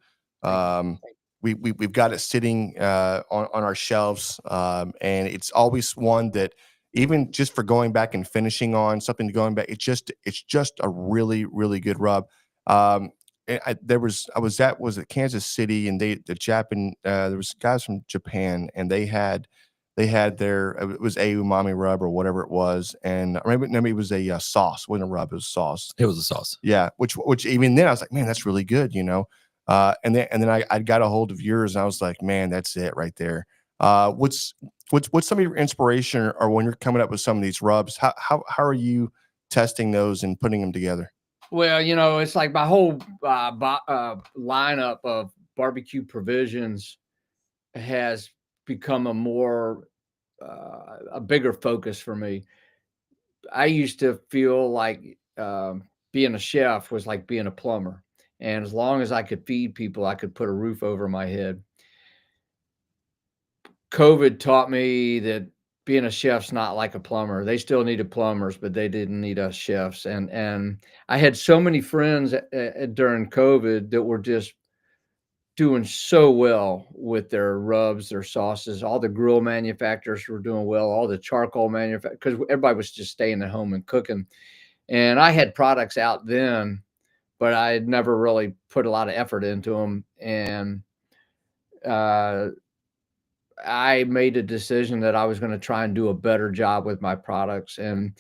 We've got it sitting on our shelves, and it's always one that even just for going back and finishing on something, going back, it's just a really, really good rub. I was at Kansas City, and there was guys from Japan, and they had their, it was a umami rub or whatever it was, and maybe it was a sauce. It wasn't a rub, it was sauce. It was a sauce. Yeah, which even then I was like, man, that's really good, and then I got a hold of yours, and I was like, man, that's it right there. What's some of your inspiration, or when you're coming up with some of these rubs, how are you testing those and putting them together? Well, it's like my whole lineup of barbecue provisions has become a bigger focus for me. I used to feel like being a chef was like being a plumber. And as long as I could feed people, I could put a roof over my head. COVID taught me that being a chef's not like a plumber. They still needed plumbers, but they didn't need us chefs. And I had so many friends during COVID that were just doing so well with their rubs, their sauces. All the grill manufacturers were doing well. All the charcoal manufacturers, because everybody was just staying at home and cooking. And I had products out then, but I had never really put a lot of effort into them. And I made a decision that I was going to try and do a better job with my products. And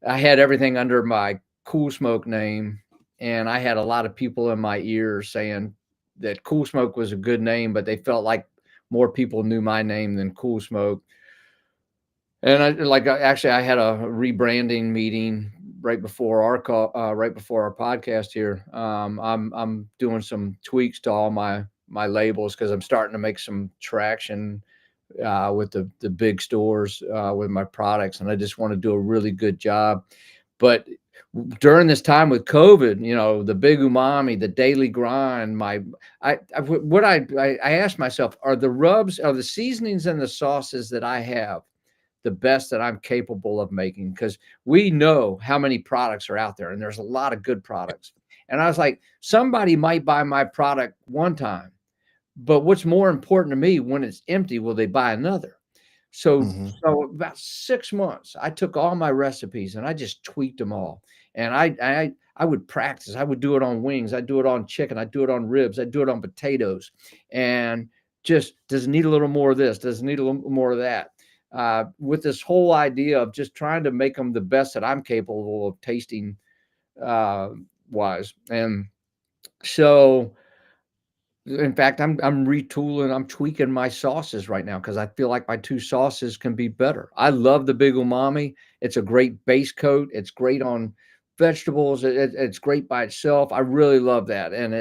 I had everything under my Cool Smoke name. And I had a lot of people in my ears saying that Cool Smoke was a good name, but they felt like more people knew my name than Cool Smoke. And I had a rebranding meeting right before our podcast here. I'm doing some tweaks to all my labels, because I'm starting to make some traction with the big stores with my products, and I just want to do a really good job. But during this time with COVID, the big umami, the daily grind, I asked myself, are the seasonings and the sauces that I have the best that I'm capable of making? Because we know how many products are out there, and there's a lot of good products. And I was like, somebody might buy my product one time, but what's more important to me, when it's empty, will they buy another? So about 6 months, I took all my recipes and I just tweaked them all. And I would practice. I would do it on wings. I'd do it on chicken. I'd do it on ribs. I'd do it on potatoes. And just, does it need a little more of this? Does it need a little more of that? With this whole idea of just trying to make them the best that I'm capable of tasting wise. And so, in fact, I'm retooling, I'm tweaking my sauces right now, because I feel like my two sauces can be better. I love the big umami. It's a great base coat. It's great on vegetables. It's great by itself. I really love that. And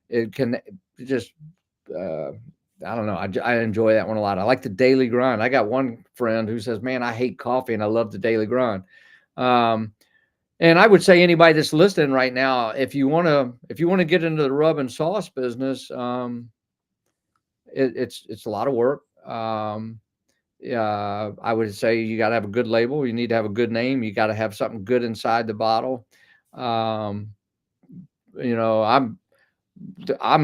it can just, I don't know. I enjoy that one a lot. I like the daily grind. I got one friend who says, man, I hate coffee and I love the daily grind. And I would say anybody that's listening right now, if you want to get into the rub and sauce business, it's a lot of work. I would say you got to have a good label. You need to have a good name. You got to have something good inside the bottle. I'm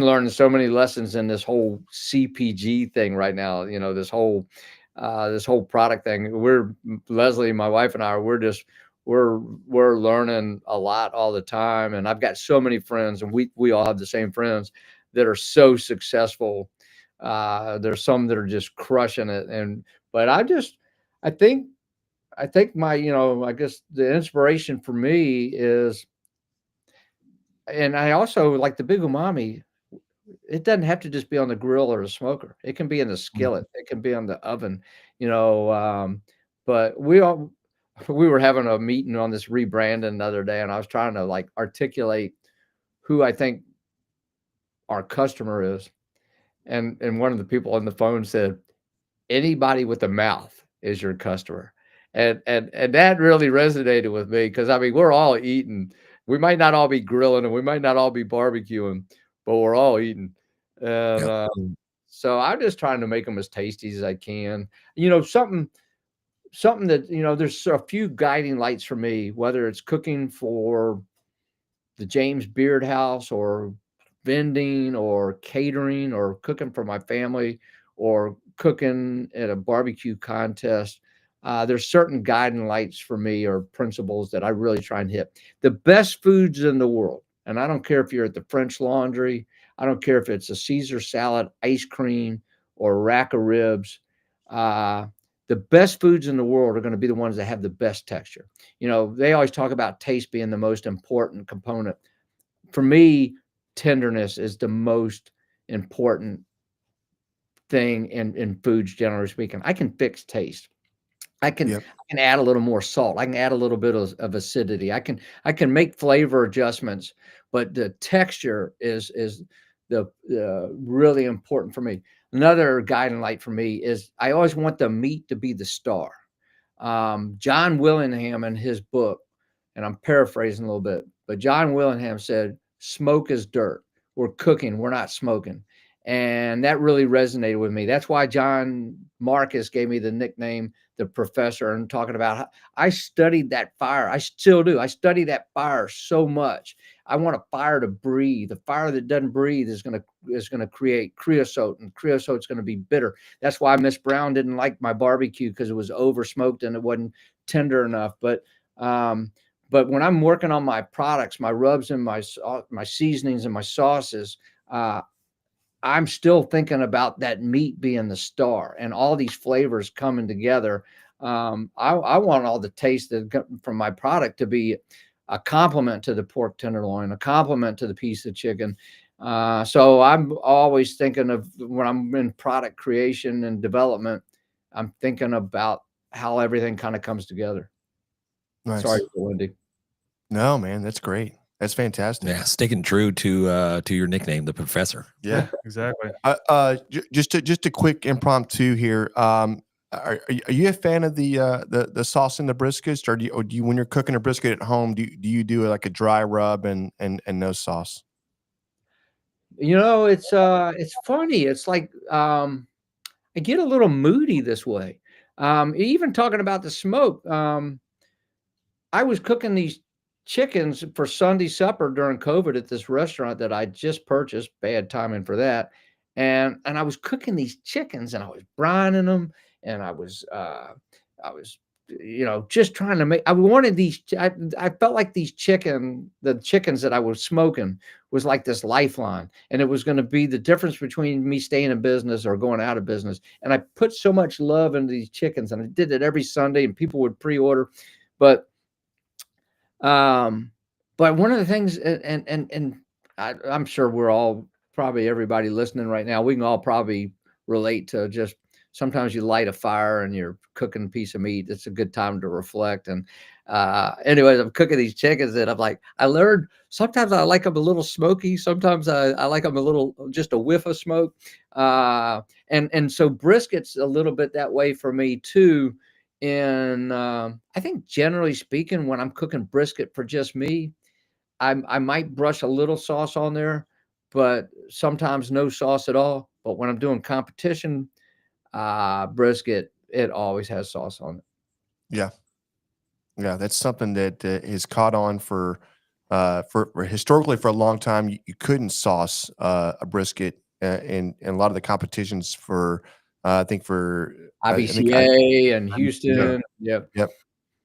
learning so many lessons in this whole CPG thing right now. This whole product thing. Leslie, my wife, and I, we're learning a lot all the time. And I've got so many friends, and we all have the same friends that are so successful. There's some that are just crushing it. But I think my, I guess the inspiration for me is, and I also like the big umami. It doesn't have to just be on the grill or the smoker. It can be in the skillet. It can be on the oven, but we were having a meeting on this rebranding the other day, and I was trying to articulate who I think our customer is. And one of the people on the phone said, anybody with a mouth is your customer. And that really resonated with me, because we're all eating. We might not all be grilling and we might not all be barbecuing, but we're all eating. And so I'm just trying to make them as tasty as I can. Something that, there's a few guiding lights for me, whether it's cooking for the James Beard House or vending or catering or cooking for my family or cooking at a barbecue contest, there's certain guiding lights for me or principles that I really try and hit. The best foods in the world, and I don't care if you're at the French Laundry, I don't care if it's a Caesar salad, ice cream, or a rack of ribs. The best foods in the world are going to be the ones that have the best texture. You know, they always talk about taste being the most important component. For me, tenderness is the most important thing in foods, generally speaking. I can fix taste. I can add a little more salt. I can add a little bit of acidity. I can make flavor adjustments, but the texture is the really important for me. Another guiding light for me is I always want the meat to be the star. John Willingham in his book, and I'm paraphrasing a little bit, but John Willingham said, "Smoke is dirt. We're cooking. We're not smoking." And that really resonated with me. That's why John Marcus gave me the nickname, the professor, and talking about how I studied that fire. I still do. I study that fire so much. I want a fire to breathe. A fire that doesn't breathe is going to create creosote, and creosote's going to be bitter. That's why Miss Brown didn't like my barbecue, because it was over smoked and it wasn't tender enough. But when I'm working on my products, my rubs and my seasonings and my sauces, I'm still thinking about that meat being the star and all these flavors coming together. I want all the taste that from my product to be a compliment to the pork tenderloin, a compliment to the piece of chicken. So I'm always thinking of, when I'm in product creation and development, I'm thinking about how everything kind of comes together. Nice. Sorry, Wendy. No, man, that's great. That's fantastic. Yeah, sticking true to your nickname, the professor. Yeah, Exactly. Just a quick impromptu here. Are you a fan of the sauce in the briskets, or do you when you're cooking a brisket at home, do you do like a dry rub and no sauce? You know, it's funny. It's like I get a little moody this way. Even talking about the smoke. I was cooking these chickens for Sunday supper during COVID at this restaurant that I just purchased. Bad timing for that. And I was cooking these chickens, and I was brining them, and I was just trying to make. I wanted these. I felt like the chickens that I was smoking was like this lifeline, and it was going to be the difference between me staying in business or going out of business. And I put so much love into these chickens, and I did it every Sunday, and people would pre-order, but one of the things, and I'm sure we're all, probably everybody listening right now, we can all probably relate to just sometimes you light a fire and you're cooking a piece of meat. It's a good time to reflect. And anyways, I'm cooking these chickens, and I'm like, I learned sometimes I like them a little smoky. Sometimes I like them a little, just a whiff of smoke. And so brisket's a little bit that way for me too. And I think generally speaking, when I'm cooking brisket for just me, I might brush a little sauce on there, but sometimes no sauce at all. But when I'm doing competition brisket, it always has sauce on it. Yeah, that's something that has caught on for historically for a long time. You couldn't sauce a brisket in a lot of the competitions for I think for IBCA and Houston. Yep.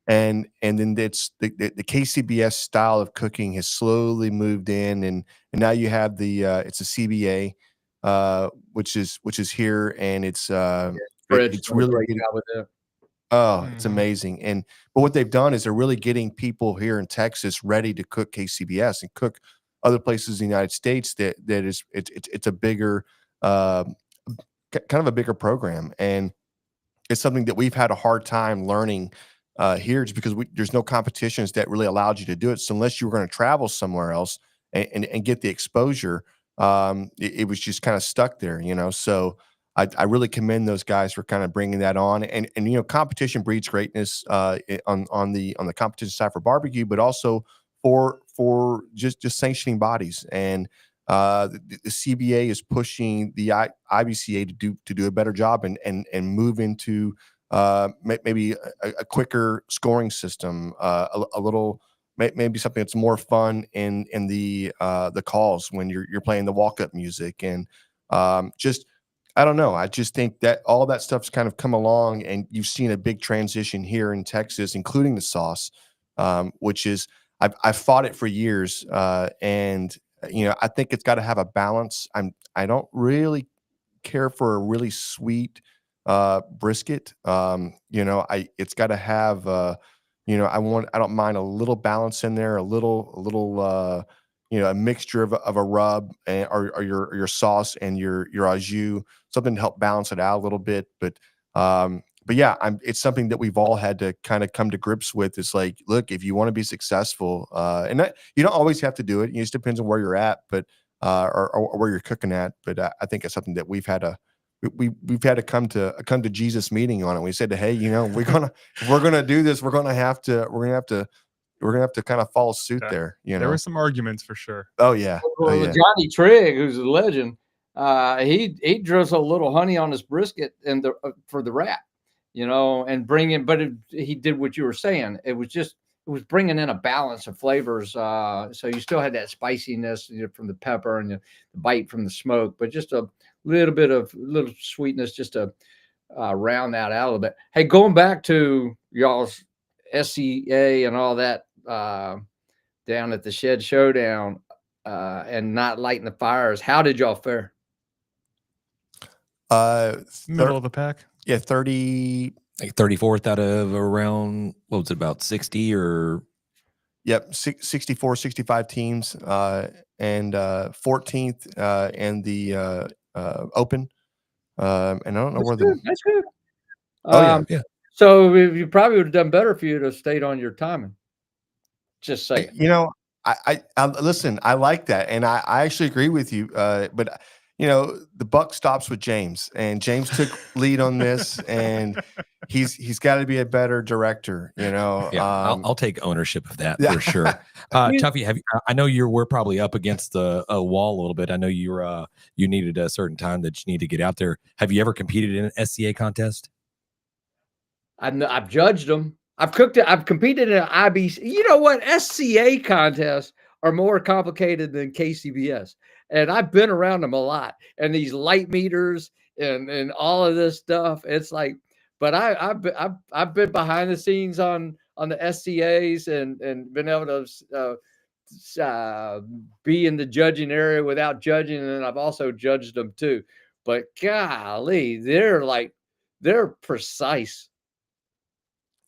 And then it's the KCBS style of cooking has slowly moved in, and now you have the it's a CBA, which is here, and it's really getting, with it. it's amazing. But what they've done is they're really getting people here in Texas ready to cook KCBS and cook other places in the United States it's a bigger kind of a bigger program, and it's something that we've had a hard time learning here, just because there's no competitions that really allowed you to do it. So unless you were going to travel somewhere else and get the exposure, it was just kind of stuck there, So I really commend those guys for kind of bringing that on, and competition breeds greatness on the competition side for barbecue, but also for just sanctioning bodies. And the CBA is pushing the IBCA to do a better job and move into maybe a quicker scoring system, a little maybe something that's more fun in the calls when you're playing the walk up music, and just I don't know. I just think that all that stuff's kind of come along, and you've seen a big transition here in Texas, including the sauce, which is I've fought it for years, and I think it's got to have a balance. I don't really care for a really sweet brisket. It's got to have I don't mind a little balance in there, a little a mixture of a rub or your sauce and your au jus, something to help balance it out a little bit. But yeah, it's something that we've all had to kind of come to grips with. It's like, look, if you want to be successful, and that, you don't always have to do it. It just depends on where you're at, but or where you're cooking at. But I think it's something that we've had to come to Jesus meeting on it. We said, hey, if we're gonna do this, we're gonna have to kind of follow suit there. There were some arguments for sure. Oh yeah. Well, Johnny Trigg, who's a legend, he drizzled a little honey on his brisket and for the wrap, and bring in. But he did what you were saying. It was bringing in a balance of flavors. So you still had that spiciness from the pepper and the bite from the smoke, but just a little sweetness just to round that out a little bit. Hey, going back to y'all's SCA and all that down at the Shed Showdown and not lighting the fires, how did y'all fare? Middle of the pack. Yeah, 30. Like 34th out of around, what was it, about 60 or? Yep, 64, 65 teams, and 14th in the open. And I don't know where that's good. Oh yeah. So you probably would have done better for you to have stayed on your timing. Just saying. I listen, I like that, and I actually agree with you. But the buck stops with James, and James took lead on this, and he's got to be a better director. Yeah, I'll take ownership of that Yeah. for sure. Tuffy, I know we're probably up against a wall a little bit. I know you needed a certain time that you need to get out there. Have you ever competed in an SCA contest? I've judged them. I've cooked it. I've competed in an IBC. You know what? SCA contests are more complicated than KCBS, and I've been around them a lot. And these light meters and all of this stuff. It's like, but I've been behind the scenes on the SCAs and been able to be in the judging area without judging, and I've also judged them too. But golly, they're precise.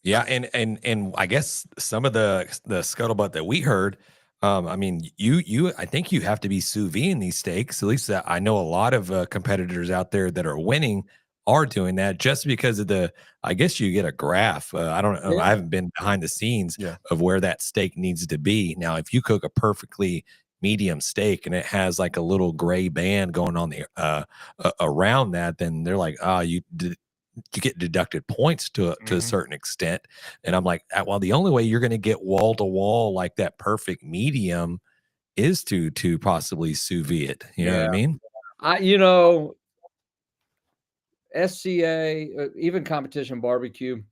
Yeah, and I guess some of the scuttlebutt that we heard, I mean, I think you have to be sous vide in these steaks. At least I know a lot of competitors out there that are winning are doing that just because of I guess you get a graph. I don't know. Yeah. I haven't been behind the scenes of where that steak needs to be. Now, if you cook a perfectly medium steak and it has like a little gray band going on the around that, then they're like, you get deducted points to a certain extent. And I'm like, well, the only way you're going to get wall to wall like that perfect medium is to possibly sous vide it. You know what I mean? SCA, even competition barbecue,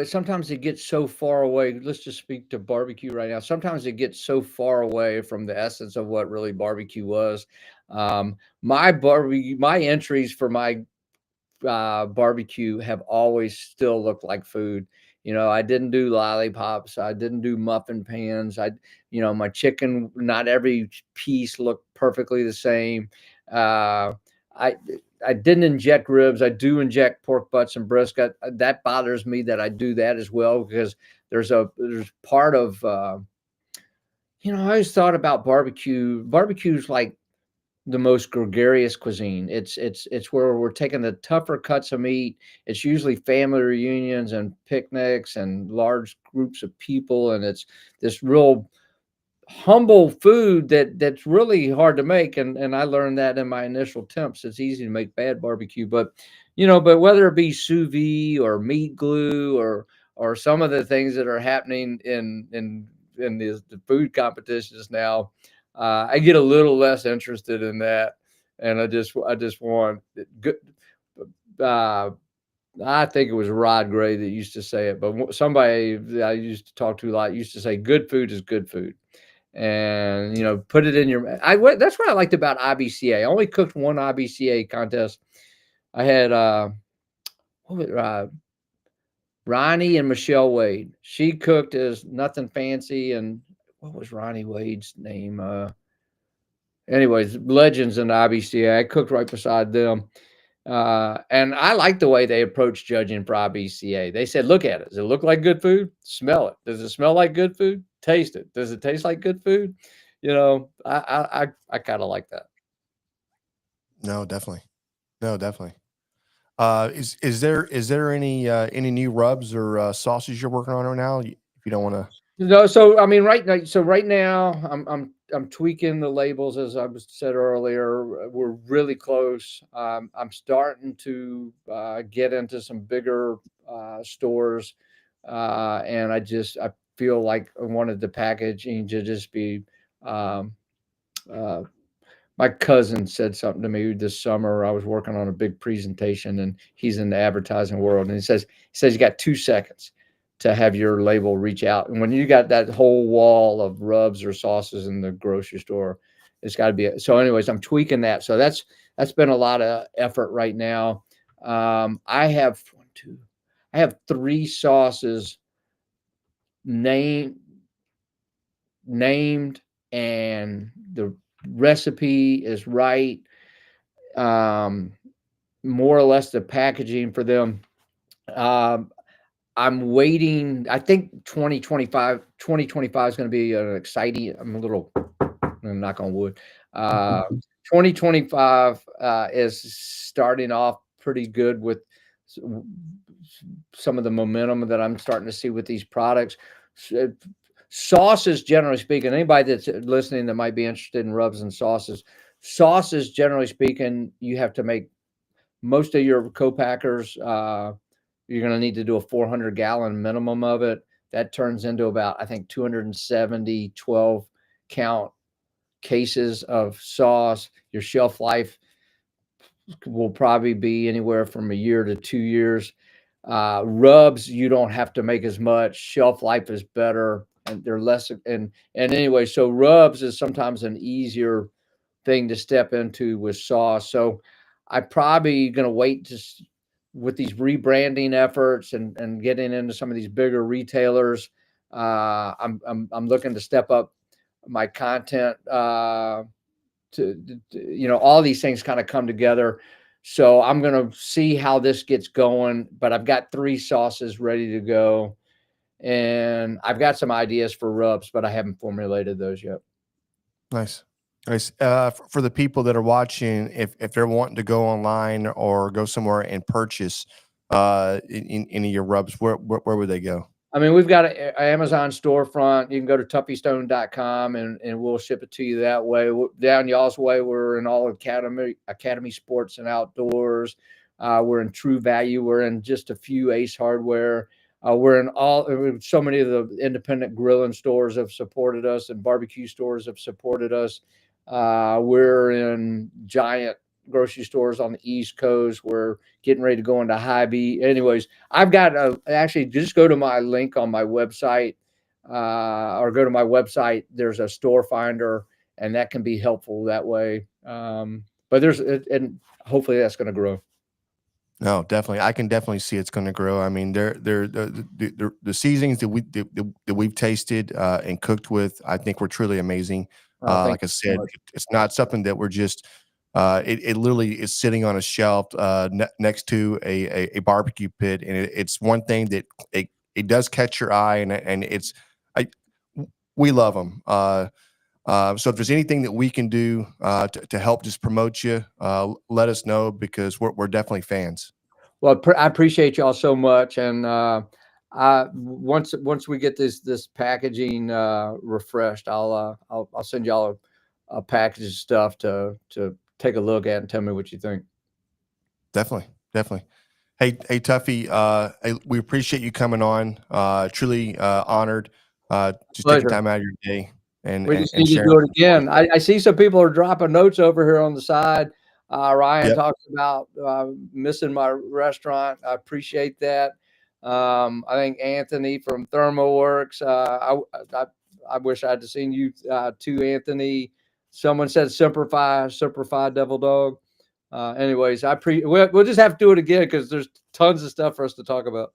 sometimes it gets so far away. Let's just speak to barbecue right now. Sometimes it gets so far away from the essence of what really barbecue was. My entries for my barbecue have always still looked like food. I didn't do lollipops. I didn't do muffin pans. My chicken, not every piece looked perfectly the same. I didn't inject ribs. I do inject pork butts and brisket. That bothers me that I do that as well, because there's part of, I always thought about barbecue. Barbecue's like the most gregarious cuisine. It's where we're taking the tougher cuts of meat. It's usually family reunions and picnics and large groups of people. And it's this real humble food that's really hard to make. And I learned that in my initial attempts. It's easy to make bad barbecue, but whether it be sous vide or meat glue or some of the things that are happening in the food competitions now, I get a little less interested in that, and I just want good I think it was Rod Gray that used to say it, but somebody that I used to talk to a lot used to say, "Good food is good food," and put it in your. That's what I liked about IBCA. I only cooked one IBCA contest. I had Ronnie and Michelle Wade. She cooked as nothing fancy, and what was Ronnie Wade's name? Anyways, legends in the IBCA. I cooked right beside them. And I like the way they approach judging for IBCA. They said, look at it. Does it look like good food? Smell it. Does it smell like good food? Taste it. Does it taste like good food? I kind of like that. No, definitely. No, definitely. Is there any new rubs or sauces you're working on right now? If you don't want to. No, so I mean, right now, I'm tweaking the labels, as I said earlier. We're really close. I'm starting to get into some bigger stores, and I feel like I wanted the packaging to just be. My cousin said something to me this summer. I was working on a big presentation, and he's in the advertising world, and he says you got 2 seconds to have your label reach out. And when you got that whole wall of rubs or sauces in the grocery store, it's got to be. So anyways, I'm tweaking that. So that's been a lot of effort right now. I have 3 sauces named, and the recipe is right. More or less the packaging for them. I'm waiting. I think 2025 is going to be an exciting. I'm knock on wood. 2025 is starting off pretty good with some of the momentum that I'm starting to see with these products. Sauces, generally speaking, anybody that's listening that might be interested in rubs and sauces, generally speaking, you have to make most of your co-packers. You're going to need to do a 400-gallon minimum of it. That turns into about, I think, 270 12-count cases of sauce. Your shelf life will probably be anywhere from a year to 2 years. Rubs, you don't have to make as much. Shelf life is better, and they're less. And anyway, so rubs is sometimes an easier thing to step into with sauce. So I'm probably going to wait with these rebranding efforts and getting into some of these bigger retailers. I'm looking to step up my content. All these things kind of come together. So I'm going to see how this gets going, but I've got 3 sauces ready to go, and I've got some ideas for rubs, but I haven't formulated those yet. Nice. For the people that are watching, if they're wanting to go online or go somewhere and purchase in any of your rubs, where would they go? I mean, we've got an Amazon storefront. You can go to tuffystone.com and we'll ship it to you that way. Down y'all's way, we're in all Academy Sports and Outdoors. We're in True Value. We're in just a few Ace Hardware. We're in so many of the independent grilling stores have supported us, and barbecue stores have supported us. We're in giant grocery stores on the East Coast. We're getting ready to go into Hy-Vee. Anyways, I've got actually just go to my link on my website, or go to my website. There's a store finder, and that can be helpful that way. But and hopefully that's going to grow. No, definitely. I can definitely see it's going to grow. I mean, the seasonings that we've tasted and cooked with, I think were truly amazing. Like I said, it's not something that we're just. It literally is sitting on a shelf next to a barbecue pit, and it's one thing that it does catch your eye, and we love them. So if there's anything that we can do to help just promote you, let us know, because we're definitely fans. Well, I appreciate y'all so much, and once we get this packaging refreshed, I'll send y'all a package of stuff to take a look at and tell me what you think. Definitely. Hey, Tuffy, we appreciate you coming on. Truly honored. Just taking time out of your day. And we just need to do it again. I see some people are dropping notes over here on the side. Ryan Yep. talks about missing my restaurant. I appreciate that. I think Anthony from ThermoWorks. I wish I had seen you too, Anthony. Someone said Simplify Devil Dog. Anyways, we'll just have to do it again because there's tons of stuff for us to talk about.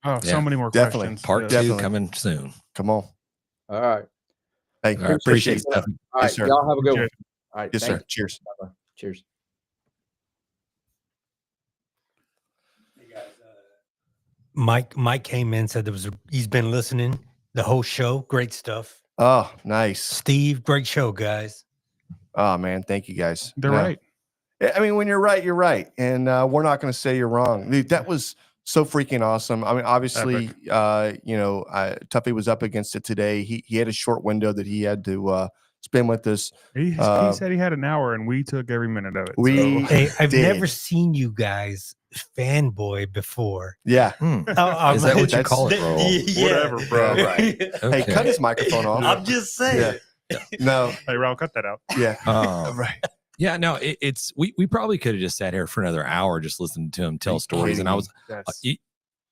Oh, so Yeah, many more definitely. questions. Part Yeah. two Definitely. coming soon. Come on. All right. Hey, All right, appreciate it. stuff. All right. Yes, sir. Y'all have a good one. Appreciate All right. Yes, thank sir. you. Cheers. Bye-bye. Cheers. Mike came in, said he's been listening the whole show. Great stuff. Oh, nice. Steve, great show, guys. Oh, man. Thank you, guys. They're No. right. I mean, when you're right, you're right. And we're not going to say you're wrong. Dude, that was so freaking awesome. I mean, obviously, Tuffy was up against it today. He had a short window that he had to spend with us. He said he had an hour, and we took every minute of it. Hey, I've did. never seen you guys fanboy before. Yeah. Is that what you call it, bro? Whatever, bro. Yeah, right. Okay. Hey, cut his microphone off. I'm just saying. No. Hey, Raul, cut that out. Yeah. Right. Yeah, no, it's we probably could have just sat here for another hour just listening to him tell stories. And I was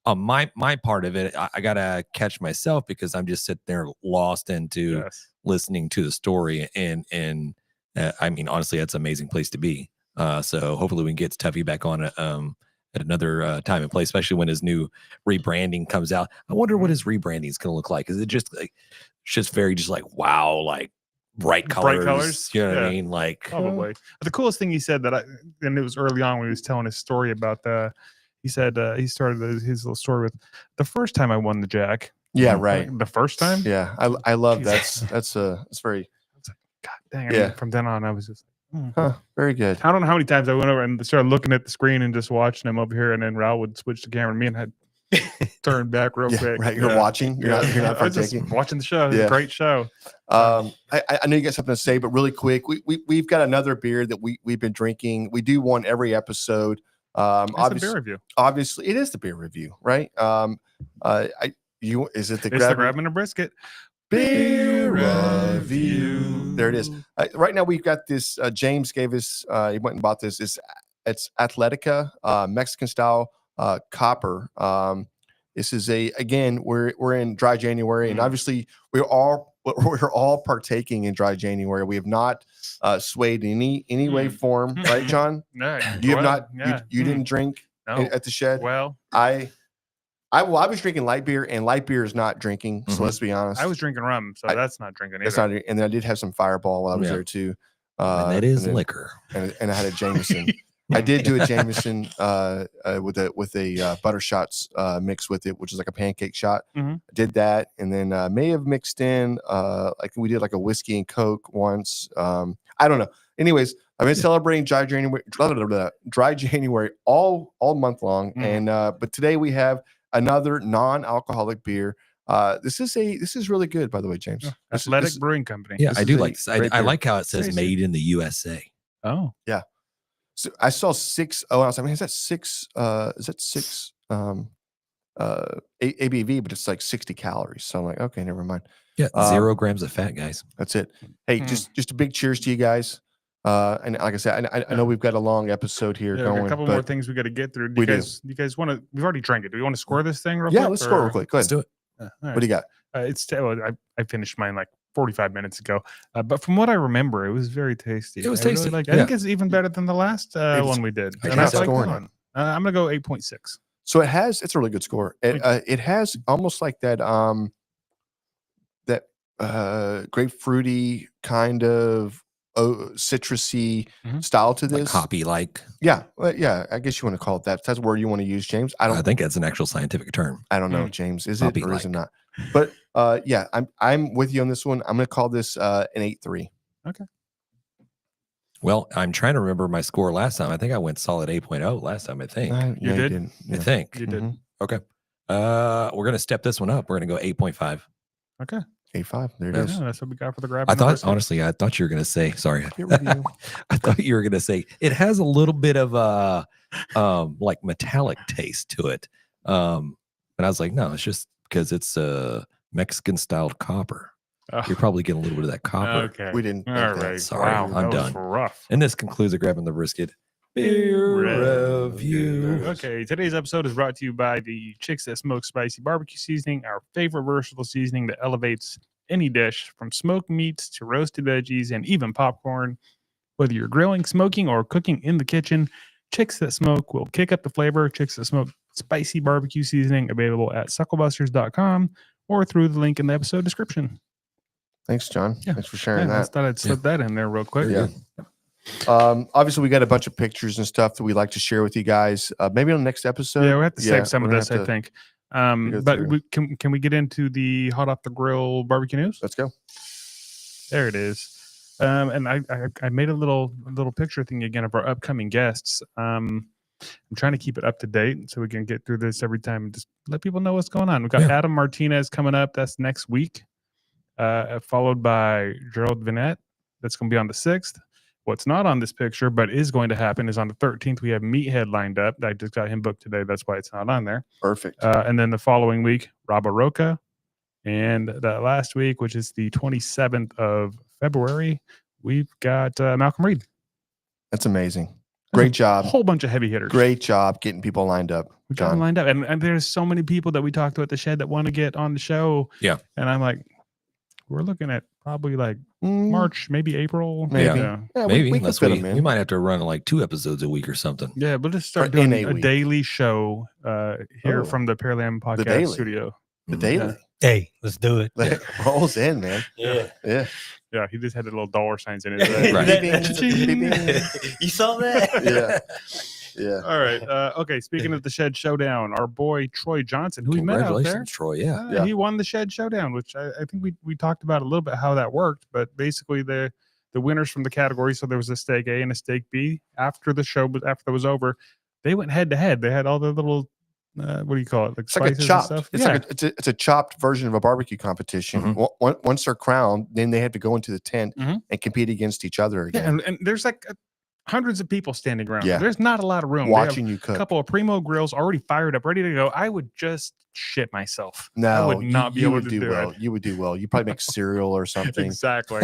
on my part of it, I gotta catch myself because I'm just sitting there lost into listening to the story. And I mean, honestly, that's an amazing place to be. So hopefully we can get Tuffy back on at another time and place, especially when his new rebranding comes out. I wonder what his rebranding is going to look like. Is it just like very just like wow, like bright colors? You know what I mean? Like Probably. The coolest thing he said and it was early on when he was telling his story about he said he started his little story with the first time I won the Jack. Yeah, right. Like, the first time. Yeah, I love Jesus. that's very God dang. Yeah. From then on, I was just. very good. I don't know how many times I went over and started looking at the screen and just watching him over here, and then Raul would switch the camera to me and I'd turn back real quick. Right, you're watching. You're not I was just partaking. watching the show. It was a great show. I know you got something to say, but really quick, we've got another beer that we've been drinking. We do one every episode. It's a beer review. Obviously, it is the beer review, right? Is it the grabbing a brisket beer review? There it is. Right now, we've got this. James gave us. He went and bought this. It's Atletica Mexican style copper. This is we're in dry January, and obviously we're all partaking in dry January. We have not swayed in any way, form, right, John? No, You have not. Yeah. You didn't drink at the shed. Well, I was drinking light beer, and light beer is not drinking. So let's be honest. I was drinking rum, so that's not drinking either. That's not. And then I did have some Fireball while I was there too. and that is liquor. And I had a Jameson. I did do a Jameson with a butter shots mix with it, which is like a pancake shot. Mm-hmm. I did that, and then may have mixed in like we did like a whiskey and Coke once. I don't know. Anyways, I've been celebrating dry January all month long, and but today we have another non-alcoholic beer. This is really good, by the way, James. Athletic Brewing Company. Yeah, I do like this. this. I like how it says made in the USA. Oh, yeah. So I saw 6. Oh, I was like, man, is that 6? Is that 6 ABV? But it's like 60 calories. So I'm like, okay, never mind. Yeah, 0 grams of fat, guys. That's it. Hey, just a big cheers to you guys. And like I said, I know we've got a long episode here going. A couple more things we got to get through. You guys want to? We've already drank it. Do we want to score this thing real quick? Yeah, let's score real quick. Go ahead. Let's do it. What do you got? I finished mine like 45 minutes ago. But from what I remember, it was very tasty. It was tasty. I think it's even better than the last one we did. I'm gonna go 8.6. So it's a really good score. It has almost like that grapefruity kind of citrusy style to this. Hoppy like. Yeah. Well, yeah. I guess you want to call it that. If that's a word you want to use, James. I think that's an actual scientific term. I don't know, James. Is Hoppy it or is it like. not? But yeah, I'm with you on this one. I'm going to call this an 8.3. Okay. Well, I'm trying to remember my score last time. I think I went solid 8.0 last time. I think You did? didn't. I think You did. Okay. We're gonna step this one up. We're gonna go 8.5. Okay. 8.5. There it Yeah, is. that's what we got for the grab. I thought honestly, I thought you were gonna say. Sorry, I thought you were gonna say it has a little bit of a like metallic taste to it. And I was like, no, it's just because it's a Mexican styled copper. You're probably getting a little bit of that copper. Okay. We didn't. All think that. right. Sorry, Wow. I'm that was done. rough. And this concludes the Grabbing the Brisket Beer Review. Okay, today's episode is brought to you by the Chicks That Smoke Spicy Barbecue Seasoning, our favorite versatile seasoning that elevates any dish from smoked meats to roasted veggies and even popcorn. Whether you're grilling, smoking, or cooking in the kitchen, Chicks That Smoke will kick up the flavor. Chicks That Smoke Spicy Barbecue Seasoning available at sucklebusters.com or through the link in the episode description. Thanks, John. Yeah. Thanks for sharing I that. just thought I'd slip that in there real quick. Yeah. Obviously, we got a bunch of pictures and stuff that we'd like to share with you guys. Maybe on the next episode. Yeah, we have to save some of we're gonna this, have I to- think. go But through. can we get into the hot off the grill barbecue news? Let's go. There it is. And I made a little picture thing again of our upcoming guests. I'm trying to keep it up to date so we can get through this every time and just let people know what's going on. We've got Yeah. Adam Martinez coming up. That's next week. Followed by Gerald Vinette. That's going to be on the 6th. What's not on this picture, but is going to happen, is on the 13th. We have Meathead lined up. I just got him booked today. That's why it's not on there. Perfect. And then the following week, Rob Aroca. And that last week, which is the 27th of February, we've got Malcolm Reed. That's amazing. Great A job. whole bunch of heavy hitters. Great job getting people lined up. We got them John. lined up. And there's so many people that we talked to at the shed that want to get on the show. Yeah. And I'm like, we're looking at probably like March, maybe April. Maybe. Yeah. Yeah, Maybe we can unless fit we, them in. we might have to run like 2 episodes a week or something. Yeah, we'll just start Or in doing a a week. daily show here Oh. from the Pearland Podcast daily. studio. The Mhm. daily. Hey, let's do it. It rolls in, man. Yeah. Yeah. Yeah, he just had the little dollar signs in it. Right. You saw that? Yeah. Yeah. All right. Okay. Speaking of the Shed Showdown, our boy Troy Johnson, who we met out there, Congratulations, Troy. Yeah. Yeah. he won the Shed Showdown, which I think we talked about a little bit how that worked. But basically, the winners from the category, so there was a steak A and a steak B. After the show, after it was over, they went head to head. They had all the little what do you call it? Like It's like a spices and chopped. stuff. It's Yeah. like it's a chopped version of a barbecue competition. Once they're crowned, then they have to go into the tent Mhm. and compete against each other Yeah, again, and there's like hundreds of people standing around. Yeah. There's not a lot of room. They have watching you a cook. couple of primo grills already fired up, ready to go. I would just shit myself. I No, would not be you able would to do do well. it. You would do well. You probably make cereal or something. Exactly.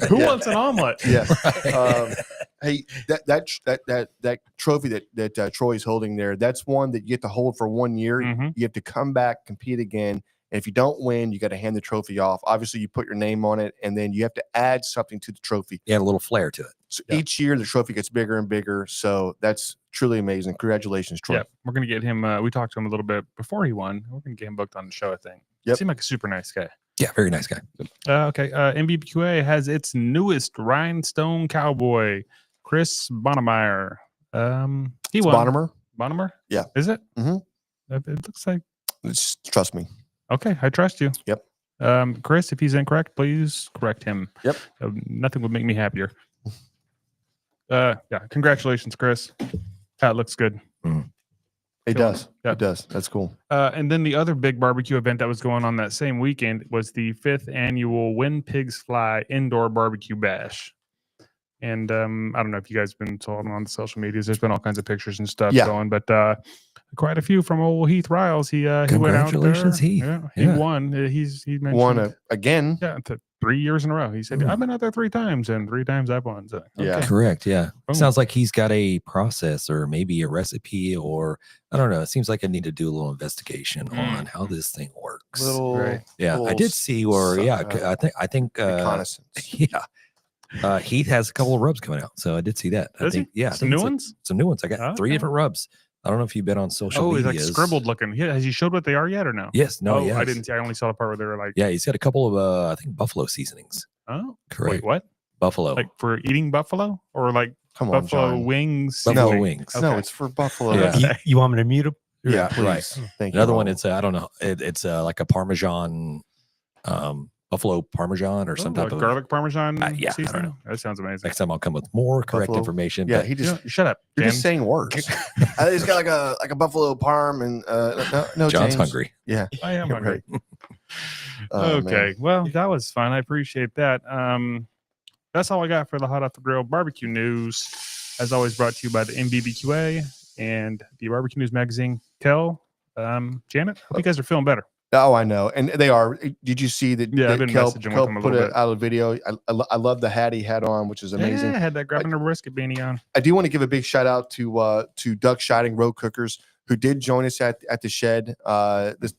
Who yeah. wants an omelet? Yeah. Hey, that trophy that Troy's holding there, that's one that you get to hold for 1 year. Mhm. You have to come back, compete again. And if you don't win, you got to hand the trophy off. Obviously, you put your name on it, and then you have to add something to the trophy. You had a little flair to it. So Yeah. each year, the trophy gets bigger and bigger. So that's truly amazing. Congratulations, Troy. Yeah, we're gonna get him. We talked to him a little bit before he won. We're gonna get him booked on the show. I think. Yep. Seemed like a super nice guy. Yeah, very nice guy. Okay. MBQA has its newest rhinestone cowboy, Chris Bonnemeyer. He It's won. Bonnemer. Bonnemer? Yeah. Is it? Mhm. It looks like. Trust me. Okay, I trust you. Yep. Chris, if he's incorrect, please correct him. Yep. Nothing would make me happier. Yeah. Congratulations, Chris. That looks good. It Killing does. Yeah. It does. That's cool. And then the other big barbecue event that was going on that same weekend was the 5th annual When Pigs Fly Indoor Barbecue Bash. And I don't know if you guys have been told on the social medias. There's been all kinds of pictures and stuff Yeah. going, but quite a few from old Heath Riles. He went out there. Congratulations, Heath. Yeah, he Yeah. won. He mentioned Won again. yeah, 3 years in a row. He said, Ooh. I've been out there 3 times, and 3 times I've won. So, Yeah. okay. Correct. Yeah. Boom. Sounds like he's got a process or maybe a recipe, or I don't know. It seems like I need to do a little investigation on how this thing works. Little. Right. Yeah, I little did see where. s- Yeah, I think. reconnaissance. Yeah. Heath has a couple of rubs coming out, so I did see that. I Does he? think. Yeah, I Some think new it's like ones? some new ones. I got 3 Okay. different rubs. I don't know if you've been on social Oh, he's media. like scribbled looking. Yeah, has he showed what they are yet or no? Yes. No. Oh, Yeah. I didn't see. I only saw the part where they were like, Yeah, he's got a couple of I think buffalo seasonings. oh, Correct. wait, what? Buffalo. Like for eating buffalo or like Come on, buffalo John. wings? Buffalo seasoning? wings. No, Okay. it's for buffalo. Yeah. You want me to mute him? Yeah, Right. please. Thank you. Another one. Raul. It's I don't know. It's like a Parmesan, buffalo Parmesan or some Oh, type of. garlic parmesan. Yeah, I don't seasoning? know. That sounds amazing. Next time I'll come with more correct Buffalo. information. Yeah, but he just Shut up. you're James. just saying words. He's got like a buffalo parm and no. John's James. hungry. Yeah. I am You're hungry. Oh, Okay. man. Well, that was fun. I appreciate that. That's all I got for the Hot Off the Grill barbecue news. As always, brought to you by the MBBQA and the Barbecue News Magazine. Janet, hope you guys are feeling better. Oh, I know, and they are. Did you see that? Yeah, that I've been Kel messaging with him a put little bit. out a video. I love the hat he had on, which is amazing. Yeah, I had that grabbing a brisket beanie on. I do want to give a big shout out to Doug Scheiding, Road Cookers, who did join us at the shed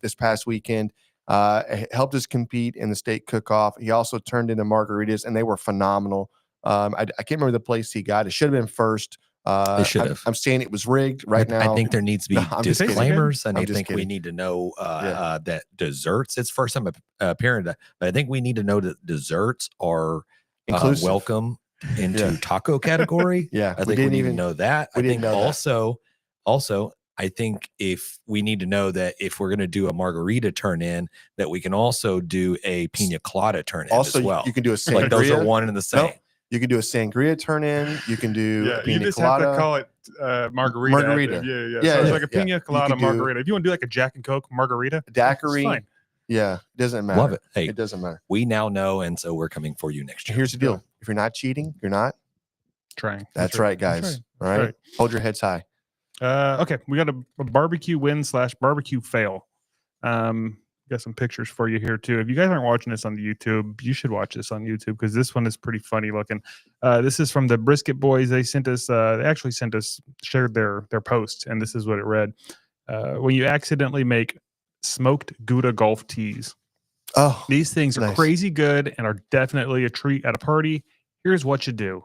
this past weekend. Helped us compete in the state cook-off. He also turned into margaritas, and they were phenomenal. I can't remember the place he got. It should have been first. They should have. I'm saying it was rigged right now. I think there needs to be No, I'm just kidding. disclaimers, and I'm I just think we kidding. need to know that desserts. It's first time appearing, but I think we need to know that desserts are Inclusive. welcome into Yeah. taco category. Yeah, I think we need to know that. I we didn't think know that. also, I think if we need to know that if we're going to do a margarita turn in, that we can also do a pina colada turn in Also, as well. you can do a sangria. Like those are one and the same. No, you can do a sangria turn in. You can do a You pina just colada. have to call it margarita. Margarita. Yeah. Yeah, So it's yeah, like a yeah. pina You colada could do- margarita. If you want to do like a Jack and Coke margarita, it's daiquiri. fine. Yeah, it doesn't matter. Love it. Hey, It doesn't matter. we now know, and so we're coming for you next year. Here's the deal: if you're not cheating, you're not. Trying. That's right, guys. That's All right, right. hold your heads high. Okay, we got a barbecue win / barbecue fail. Got some pictures for you here too. If you guys aren't watching this on the YouTube, you should watch this on YouTube because this one is pretty funny looking. This is from the Brisket Boys. They sent us. They actually shared their post, and this is what it read: when you accidentally make smoked Gouda golf tees. Oh, These things are nice. crazy good and are definitely a treat at a party. Here's what you do.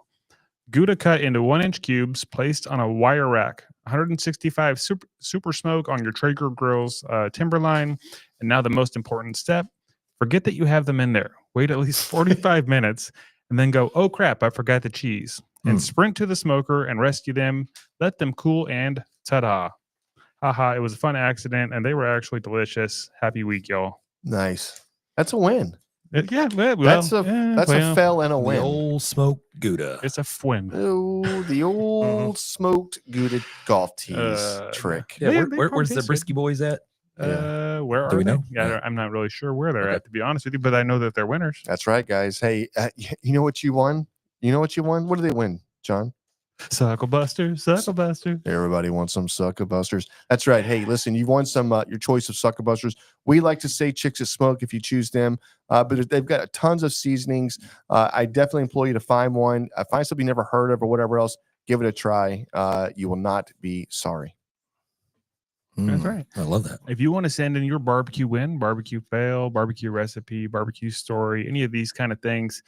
Gouda cut into 1-inch cubes, placed on a wire rack, 165 super smoke on your Traeger grills, Timberline. And now the most important step, forget that you have them in there. Wait at least 45 minutes and then go, oh crap, I forgot the cheese. And sprint to the smoker and rescue them. Let them cool and ta-da. Haha, it was a fun accident and they were actually delicious. Happy week, y'all. nice. That's a win. Yeah, well, That's a fail and a The win. old smoked Gouda. It's a fwin. Oh, the old smoked Gouda golf tees trick. Yeah, They where's probably the taste Brisky Boys at? Where are Do we they? know? Yeah, Yeah. I'm not really sure where they're Okay. at, to be honest with you, but I know that they're winners. That's right, guys. Hey, you know what you won? You know what you won? What did they win, John? Suckle Busters. Everybody wants some Sucker Busters. That's right. Hey, listen, you've won some your choice of Sucker Busters. We like to say Chicks That Smoke if you choose them, but they've got tons of seasonings. I definitely implore you to find one. Find something you never heard of or whatever else. Give it a try. You will not be sorry. That's right. I love that. If you want to send in your barbecue win, barbecue fail, barbecue recipe, barbecue story, any of these kind of things,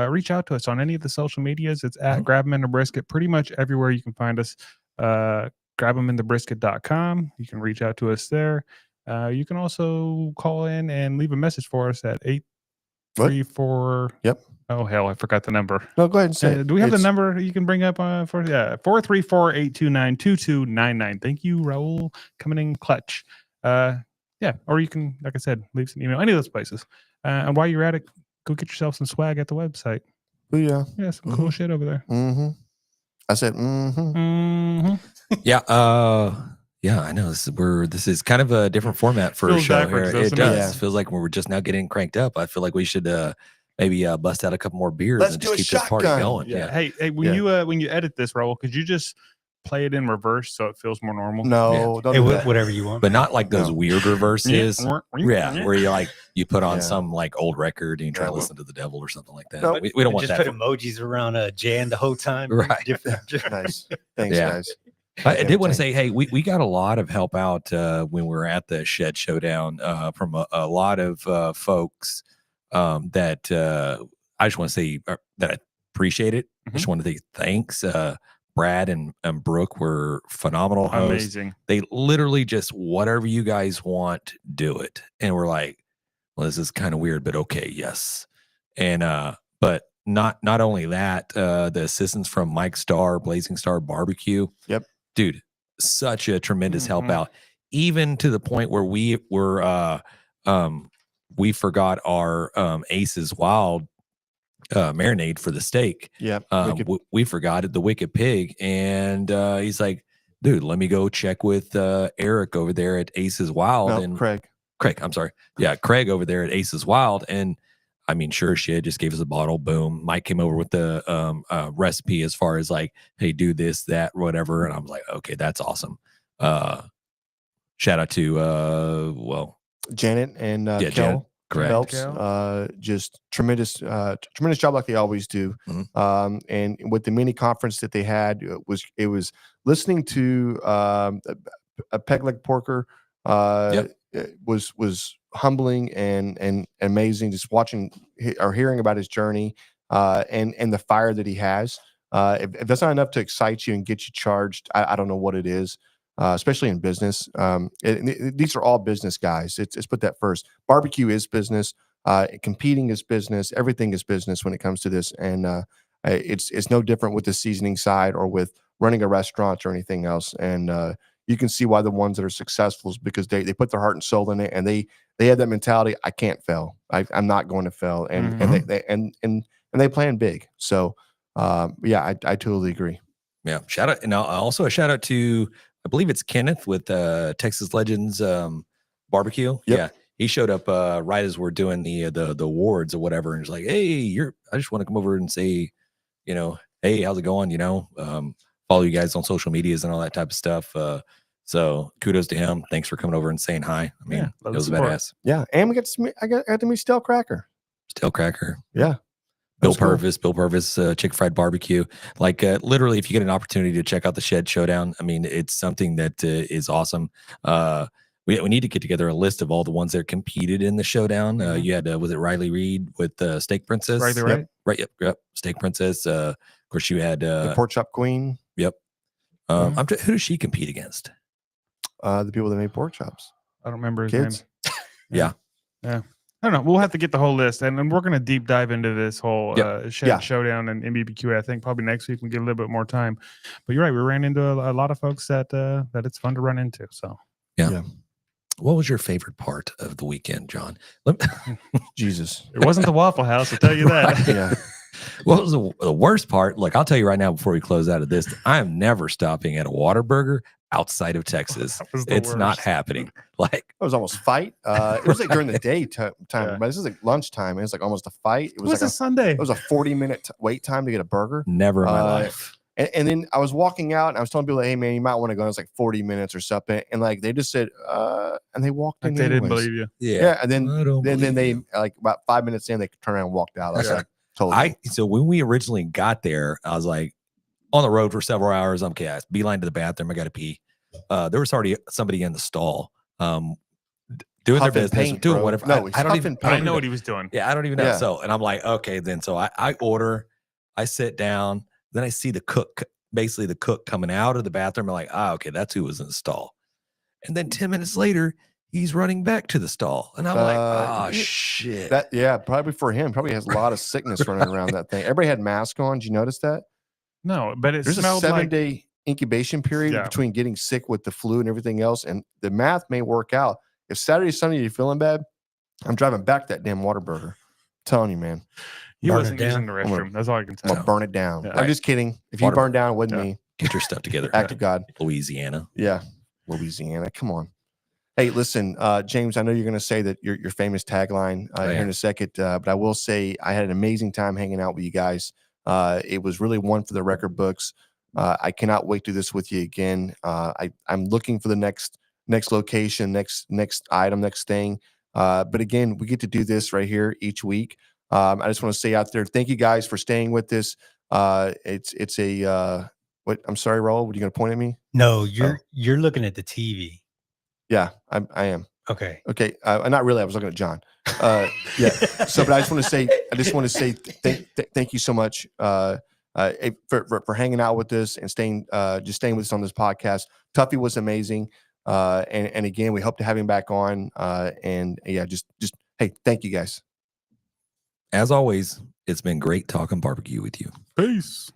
reach out to us on any of the social medias. It's at Grab 'em in the Brisket. Pretty much everywhere you can find us. GrabEmInTheBrisket.com. You can reach out to us there. You can also call in and leave a message for us at 834. Yep. Oh hell, I forgot the number. No, go ahead and say it. Do we have the It's- number you can bring up for 434-829-2299. Thank you, Raul, coming in clutch. Yeah, or you can, like I said, leave some email, any of those places. And while you're at it, go get yourself some swag at the website. Oh, yeah. Yeah, some cool shit over there. Mm-hmm. I said, mm-hmm. Mm-hmm. Yeah, I know. This is kind of a different format for a Feels show backwards, here. It doesn't does. it? Yeah. It feels like we're just now getting cranked up. I feel like we should maybe bust out a couple more beers Let's and do just a keep this party shotgun. going. Yeah. Yeah. Hey, when you edit this, Raul, could you just play it in reverse so it feels more normal? No, don't Hey, do that. whatever you want. But not like those No. weird reverses. Yeah, where you put on Yeah. some like old record and you try Yeah, to well- listen to the devil or something like that. No, we don't want just that. put emojis around Jan the whole time. Right. Nice. Thanks, Yeah. guys. I did want to say, hey, we got a lot of help out when we were at the Shed Showdown from a lot of folks that I just want to say that I appreciate it. I just want to say thanks. Brad and Brooke were phenomenal hosts. Amazing. They literally just whatever you guys want, do it. And we're like, well, this is kind of weird, but okay, yes. And but not only that, the assistance from Mike Starr, Blazing Star Barbecue. Yep. Dude, such a tremendous help out. Even to the point where we forgot our Aces Wild marinade for the steak. Yep. We forgot it, the Wicked Pig, and he's like, dude, let me go check with Eric over there at Aces Wild. No, and Craig, I'm sorry. Yeah, Craig over there at Aces Wild. And I mean, sure shit, just gave us a bottle. Boom. Mike came over with the recipe as far as like, hey, do this, that, whatever. And I was like, okay, that's awesome. Shout out to Janet and Yeah, Kel Janet, correct. Phelps, just tremendous job like they always do. And with the mini conference that they had, it was listening to a peg leg porker was humbling and amazing. Just watching or hearing about his journey and the fire that he has. If that's not enough to excite you and get you charged, I don't know what it is. Especially in business, these are all business guys. Let's put that first. Barbecue is business. Competing is business. Everything is business when it comes to this, and it's no different with the seasoning side or with running a restaurant or anything else. And you can see why the ones that are successful is because they put their heart and soul in it, and they have that mentality. I can't fail. I'm not going to fail, and they plan big. So yeah, I totally agree. Yeah, shout out, and also a shout out to, I believe it's Kenneth with Texas Legends Barbecue. Yep. Yeah, he showed up right as we're doing the awards or whatever, and he's like, "Hey, I just want to come over and say, hey, how's it going? Follow you guys on social medias and all that type of stuff." So kudos to him. Thanks for coming over and saying hi. I mean, it was badass. Yeah, and we got to meet Stale Cracker. Stale Cracker. Yeah. Bill Purvis, Chick Fried Barbecue. Like literally, if you get an opportunity to check out the Shed Showdown, I mean, it's something that is awesome. We need to get together a list of all the ones that competed in the showdown. You had, was it Riley Reed with Steak Princess? Riley, right? Right. Yep. Steak Princess. Of course, you had the Pork Chop Queen. Yep. Who does she compete against? The people that made pork chops. I don't remember his Kids. name. Yeah. I don't know. We'll have to get the whole list, and we're going to deep dive into this whole showdown and BBQ. I think probably next week we get a little bit more time. But you're right. We ran into a lot of folks that it's fun to run into. So yeah. What was your favorite part of the weekend, John? Jesus, it wasn't the Waffle House. I'll tell you that. Right. Yeah. What was the worst part? Look, I'll tell you right now before we close out of this, I am never stopping at a Whataburger outside of Texas. It's not happening. Like, it was almost fight. It was like during the day time, but this is like lunchtime. It was like almost a fight. It was like a Sunday. It was a 40-minute wait time to get a burger. Never in my life. And then I was walking out and I was telling people, hey man, you might want to go. And it's like 40 minutes or something. And like they just said, and they walked in. They didn't believe you. Yeah. And then they like about 5 minutes in, they turned around and walked out. I was like, totally. So when we originally got there, I was like on the road for several hours. I'm okay. Beeline to the bathroom. I got to pee. There was already somebody in the stall, doing their business, doing whatever. No, I don't know what he was doing. Yeah, I don't even know. Yeah. So, and I'm like, okay, then. So I order, I sit down, then I see the cook coming out of the bathroom. I'm like, okay, that's who was in the stall. And then 10 minutes later, he's running back to the stall, and I'm like, shit. Probably for him, probably has a lot of sickness running around that thing. Everybody had masks on. Did you notice that? No, but there's a 7-day incubation period between getting sick with the flu and everything else, and the math may work out. If Saturday, Sunday you're feeling bad, I'm driving back that damn Whataburger. I'm telling you, man. He wasn't using the restroom. That's all I can say. I'm gonna burn it down. Yeah. I'm just kidding. If you burn down, it wasn't me. Get your stuff together. Act of God. Louisiana. Yeah, Louisiana. Come on. Hey, listen, James. I know you're going to say that your famous tagline here in a second, but I will say I had an amazing time hanging out with you guys. It was really one for the record books. I cannot wait to do this with you again. I'm looking for the next location, next item, next thing. But again, we get to do this right here each week. I just want to say out there, thank you guys for staying with this. It's a what? I'm sorry, Raul. What are you going to point at me? No, you're looking at the TV. Yeah, I am. Okay. Not really. I was looking at John. Yeah. So, but I just want to say thank you so much for hanging out with us and staying with us on this podcast. Tuffy was amazing. And again, we hope to have him back on. And yeah, just hey, thank you guys. As always, it's been great talking barbecue with you. Peace.